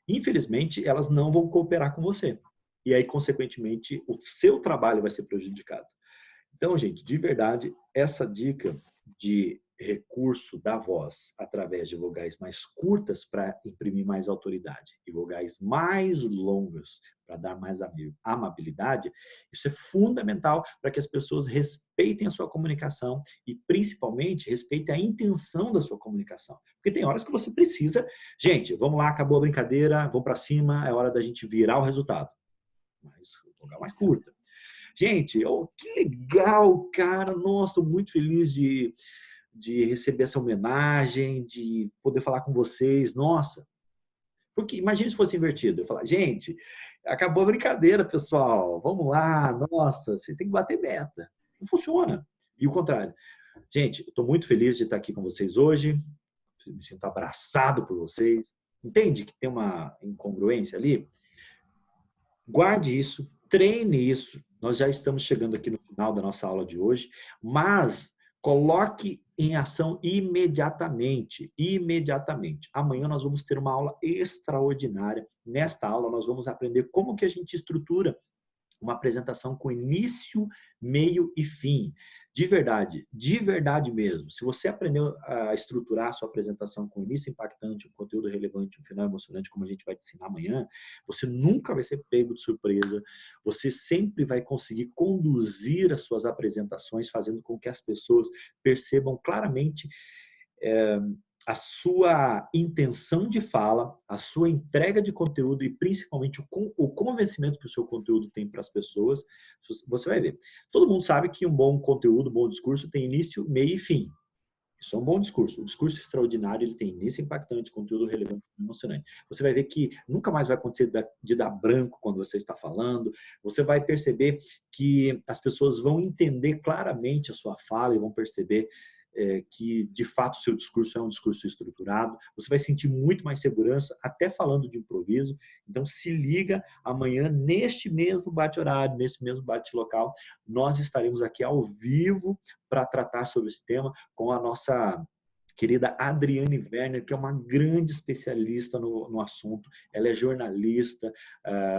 infelizmente, elas não vão cooperar com você. E aí, consequentemente, o seu trabalho vai ser prejudicado. Então, gente, de verdade, essa dica de recurso da voz através de vogais mais curtas para imprimir mais autoridade e vogais mais longas para dar mais amabilidade, isso é fundamental para que as pessoas respeitem a sua comunicação e, principalmente, respeitem a intenção da sua comunicação. Porque tem horas que você precisa... Gente, vamos lá, acabou a brincadeira, vamos para cima, é hora da gente virar o resultado. Mas vogal mais curta. Gente, que legal, cara. Nossa, estou muito feliz de receber essa homenagem, de poder falar com vocês. Nossa, Porque imagine se fosse invertido. Eu falar, gente, acabou a brincadeira, pessoal. Vamos lá, nossa, vocês têm que bater meta. Não funciona. E o contrário. Gente, eu estou muito feliz de estar aqui com vocês hoje. Me sinto abraçado por vocês. Entende que tem uma incongruência ali? Guarde isso, treine isso. Nós já estamos chegando aqui no final da nossa aula de hoje, mas coloque em ação imediatamente, imediatamente. Amanhã nós vamos ter uma aula extraordinária. Nesta aula nós vamos aprender como que a gente estrutura uma apresentação com início, meio e fim. De verdade mesmo. Se você aprendeu a estruturar a sua apresentação com início impactante, um conteúdo relevante, um final emocionante, como a gente vai te ensinar amanhã, você nunca vai ser pego de surpresa. Você sempre vai conseguir conduzir as suas apresentações, fazendo com que as pessoas percebam claramente a sua intenção de fala, a sua entrega de conteúdo e principalmente o convencimento que o seu conteúdo tem para as pessoas. Você vai ver. Todo mundo sabe que um bom conteúdo, um bom discurso tem início, meio e fim. Isso é um bom discurso. O discurso extraordinário, ele tem início impactante, conteúdo relevante, emocionante. Você vai ver que nunca mais vai acontecer de dar branco quando você está falando. Você vai perceber que as pessoas vão entender claramente a sua fala e vão perceber que, de fato, o seu discurso é um discurso estruturado. Você vai sentir muito mais segurança, até falando de improviso. Então, se liga amanhã, neste mesmo bate-horário, nesse mesmo bate-local, nós estaremos aqui ao vivo para tratar sobre esse tema com a nossa querida Adriane Werner, que é uma grande especialista no assunto. Ela é jornalista,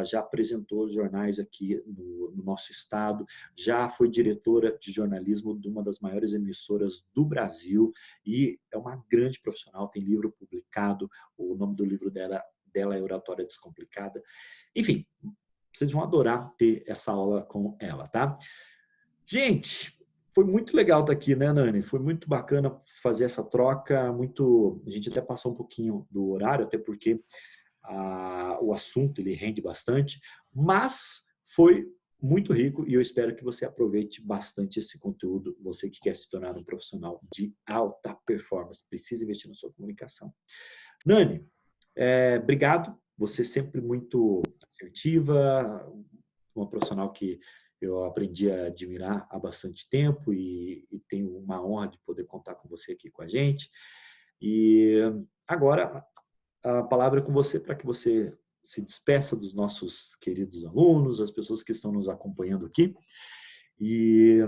já apresentou jornais aqui no nosso estado, já foi diretora de jornalismo de uma das maiores emissoras do Brasil e é uma grande profissional, tem livro publicado, o nome do livro dela é Oratória Descomplicada. Enfim, vocês vão adorar ter essa aula com ela, tá? Gente, foi muito legal estar aqui, né, Nani? Foi muito bacana fazer essa troca, a gente até passou um pouquinho do horário, até porque o assunto ele rende bastante, mas foi muito rico e eu espero que você aproveite bastante esse conteúdo, você que quer se tornar um profissional de alta performance, precisa investir na sua comunicação. Nani, obrigado, você sempre muito assertiva, uma profissional que eu aprendi a admirar há bastante tempo e tenho uma honra de poder contar com você aqui com a gente. E agora a palavra é com você para que você se despeça dos nossos queridos alunos, as pessoas que estão nos acompanhando aqui e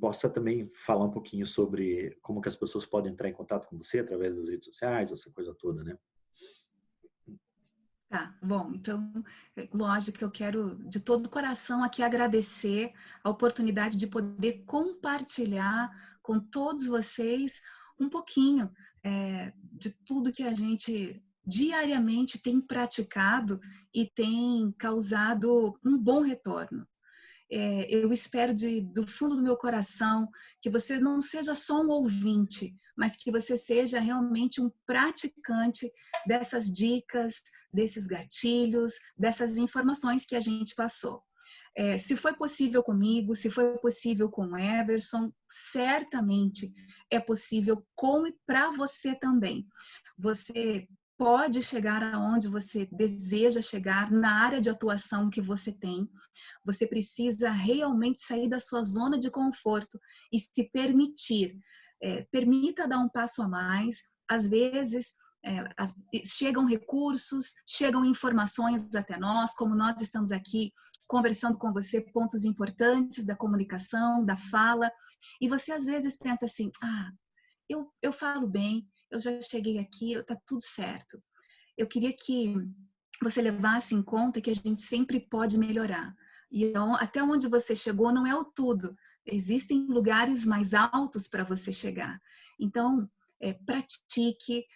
possa também falar um pouquinho sobre como que as pessoas podem entrar em contato com você através das redes sociais, essa coisa toda, né? Tá, bom, então, lógico que eu quero de todo o coração aqui agradecer a oportunidade de poder compartilhar com todos vocês um pouquinho de tudo que a gente diariamente tem praticado e tem causado um bom retorno. Eu espero do fundo do meu coração que você não seja só um ouvinte, mas que você seja realmente um praticante dessas dicas, desses gatilhos, dessas informações que a gente passou. Se foi possível comigo, se foi possível com o Everson, certamente é possível com e para você também. Você pode chegar aonde você deseja chegar na área de atuação que você tem. Você precisa realmente sair da sua zona de conforto e se permitir. Permita dar um passo a mais. Às vezes, chegam recursos, chegam informações até nós, como nós estamos aqui conversando com você, pontos importantes da comunicação, da fala, e você às vezes pensa assim, eu falo bem, eu já cheguei aqui, está tudo certo. Eu queria que você levasse em conta que a gente sempre pode melhorar. E até onde você chegou não é o tudo. Existem lugares mais altos para você chegar. Então, pratique,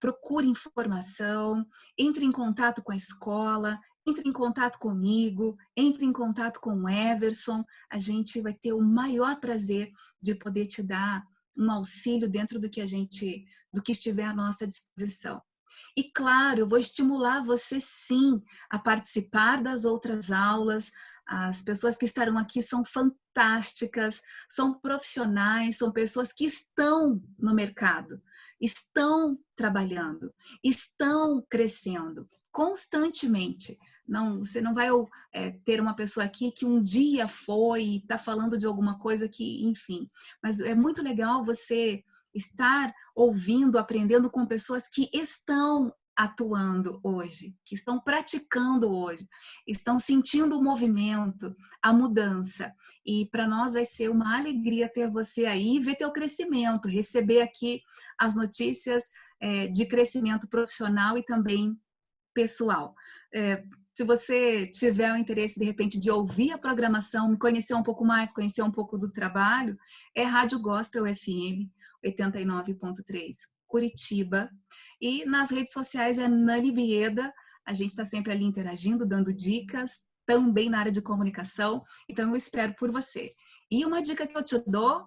procure informação, entre em contato com a escola, entre em contato comigo, entre em contato com o Everson. A gente vai ter o maior prazer de poder te dar um auxílio dentro do que estiver à nossa disposição. E claro, eu vou estimular você sim a participar das outras aulas. As pessoas que estarão aqui são fantásticas, são profissionais, são pessoas que estão no mercado. estão trabalhando, estão crescendo constantemente. Não, você não vai ter uma pessoa aqui que um dia foi e está falando de alguma coisa que, enfim. Mas é muito legal você estar ouvindo, aprendendo com pessoas que estão atuando hoje, que estão praticando hoje, estão sentindo o movimento, a mudança. E para nós vai ser uma alegria ter você aí e ver teu crescimento, receber aqui as notícias de crescimento profissional e também pessoal. Se você tiver o interesse, de repente, de ouvir a programação, me conhecer um pouco mais, conhecer um pouco do trabalho, é Rádio Gospel FM 89.3, Curitiba. E nas redes sociais é Nani Bieda. A gente está sempre ali interagindo, dando dicas, também na área de comunicação. Então, eu espero por você. E uma dica que eu te dou,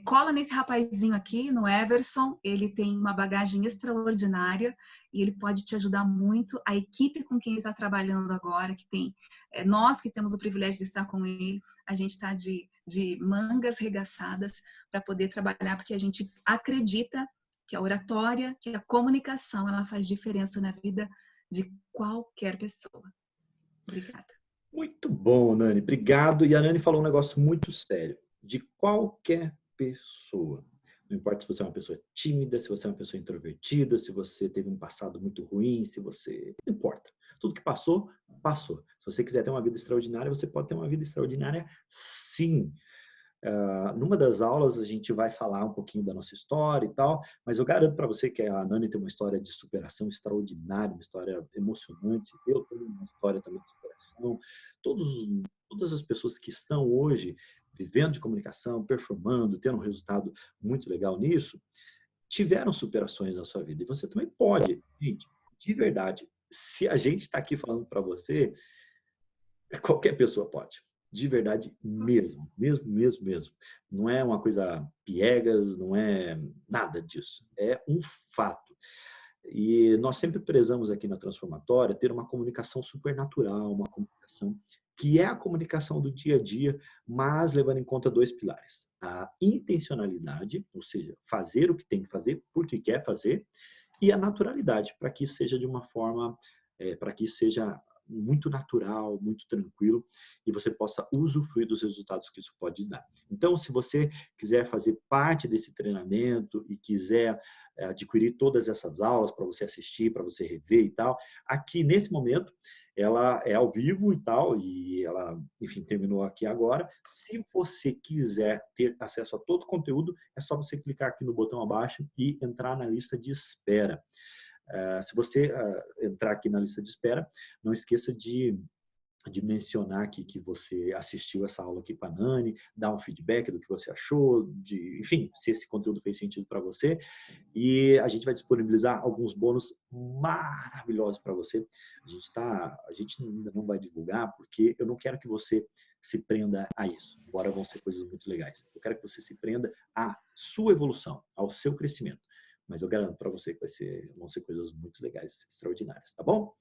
cola nesse rapazinho aqui, no Everson. Ele tem uma bagagem extraordinária e ele pode te ajudar muito. A equipe com quem ele está trabalhando agora, que tem nós que temos o privilégio de estar com ele, a gente está de mangas regaçadas para poder trabalhar, porque a gente acredita que a oratória, que a comunicação, ela faz diferença na vida de qualquer pessoa. Obrigada. Muito bom, Nani. Obrigado. E a Nani falou um negócio muito sério. De qualquer pessoa. Não importa se você é uma pessoa tímida, se você é uma pessoa introvertida, se você teve um passado muito ruim, se você... Não importa. Tudo que passou, passou. Se você quiser ter uma vida extraordinária, você pode ter uma vida extraordinária, sim. Numa das aulas a gente vai falar um pouquinho da nossa história e tal, mas eu garanto para você que a Nani tem uma história de superação extraordinária, uma história emocionante. Eu tenho uma história também de superação. Todas as pessoas que estão hoje vivendo de comunicação, performando, tendo um resultado muito legal nisso, tiveram superações na sua vida. E você também pode. Gente, de verdade, se a gente está aqui falando para você, qualquer pessoa pode. De verdade mesmo, mesmo. Não é uma coisa piegas, não é nada disso. É um fato. E nós sempre prezamos aqui na Transformatória ter uma comunicação supernatural, uma comunicação que é a comunicação do dia a dia, mas levando em conta dois pilares. A intencionalidade, ou seja, fazer o que tem que fazer, porque quer fazer, e a naturalidade, para que isso seja de uma forma, para que isso seja muito natural, muito tranquilo, e você possa usufruir dos resultados que isso pode dar. Então, se você quiser fazer parte desse treinamento e quiser adquirir todas essas aulas para você assistir, para você rever e tal, aqui nesse momento, ela é ao vivo e tal, e ela, enfim, terminou aqui agora. Se você quiser ter acesso a todo o conteúdo, é só você clicar aqui no botão abaixo e entrar na lista de espera. Se você entrar aqui na lista de espera, não esqueça de mencionar aqui que você assistiu essa aula aqui com a Nani, dar um feedback do que você achou, enfim, se esse conteúdo fez sentido para você. E a gente vai disponibilizar alguns bônus maravilhosos para você. A gente ainda não vai divulgar, porque eu não quero que você se prenda a isso, embora vão ser coisas muito legais. Eu quero que você se prenda à sua evolução, ao seu crescimento. Mas eu garanto para você que vão ser coisas muito legais, extraordinárias, tá bom?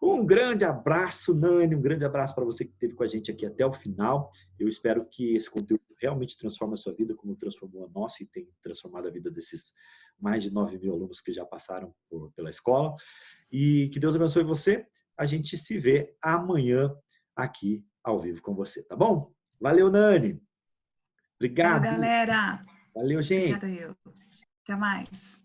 Um grande abraço, Nani, um grande abraço para você que esteve com a gente aqui até o final. Eu espero que esse conteúdo realmente transforme a sua vida, como transformou a nossa e tem transformado a vida desses mais de 9.000 alunos que já passaram pela escola. E que Deus abençoe você. A gente se vê amanhã aqui ao vivo com você, tá bom? Valeu, Nani. Obrigado. Valeu, galera. Valeu, gente. Obrigada, eu. Até mais.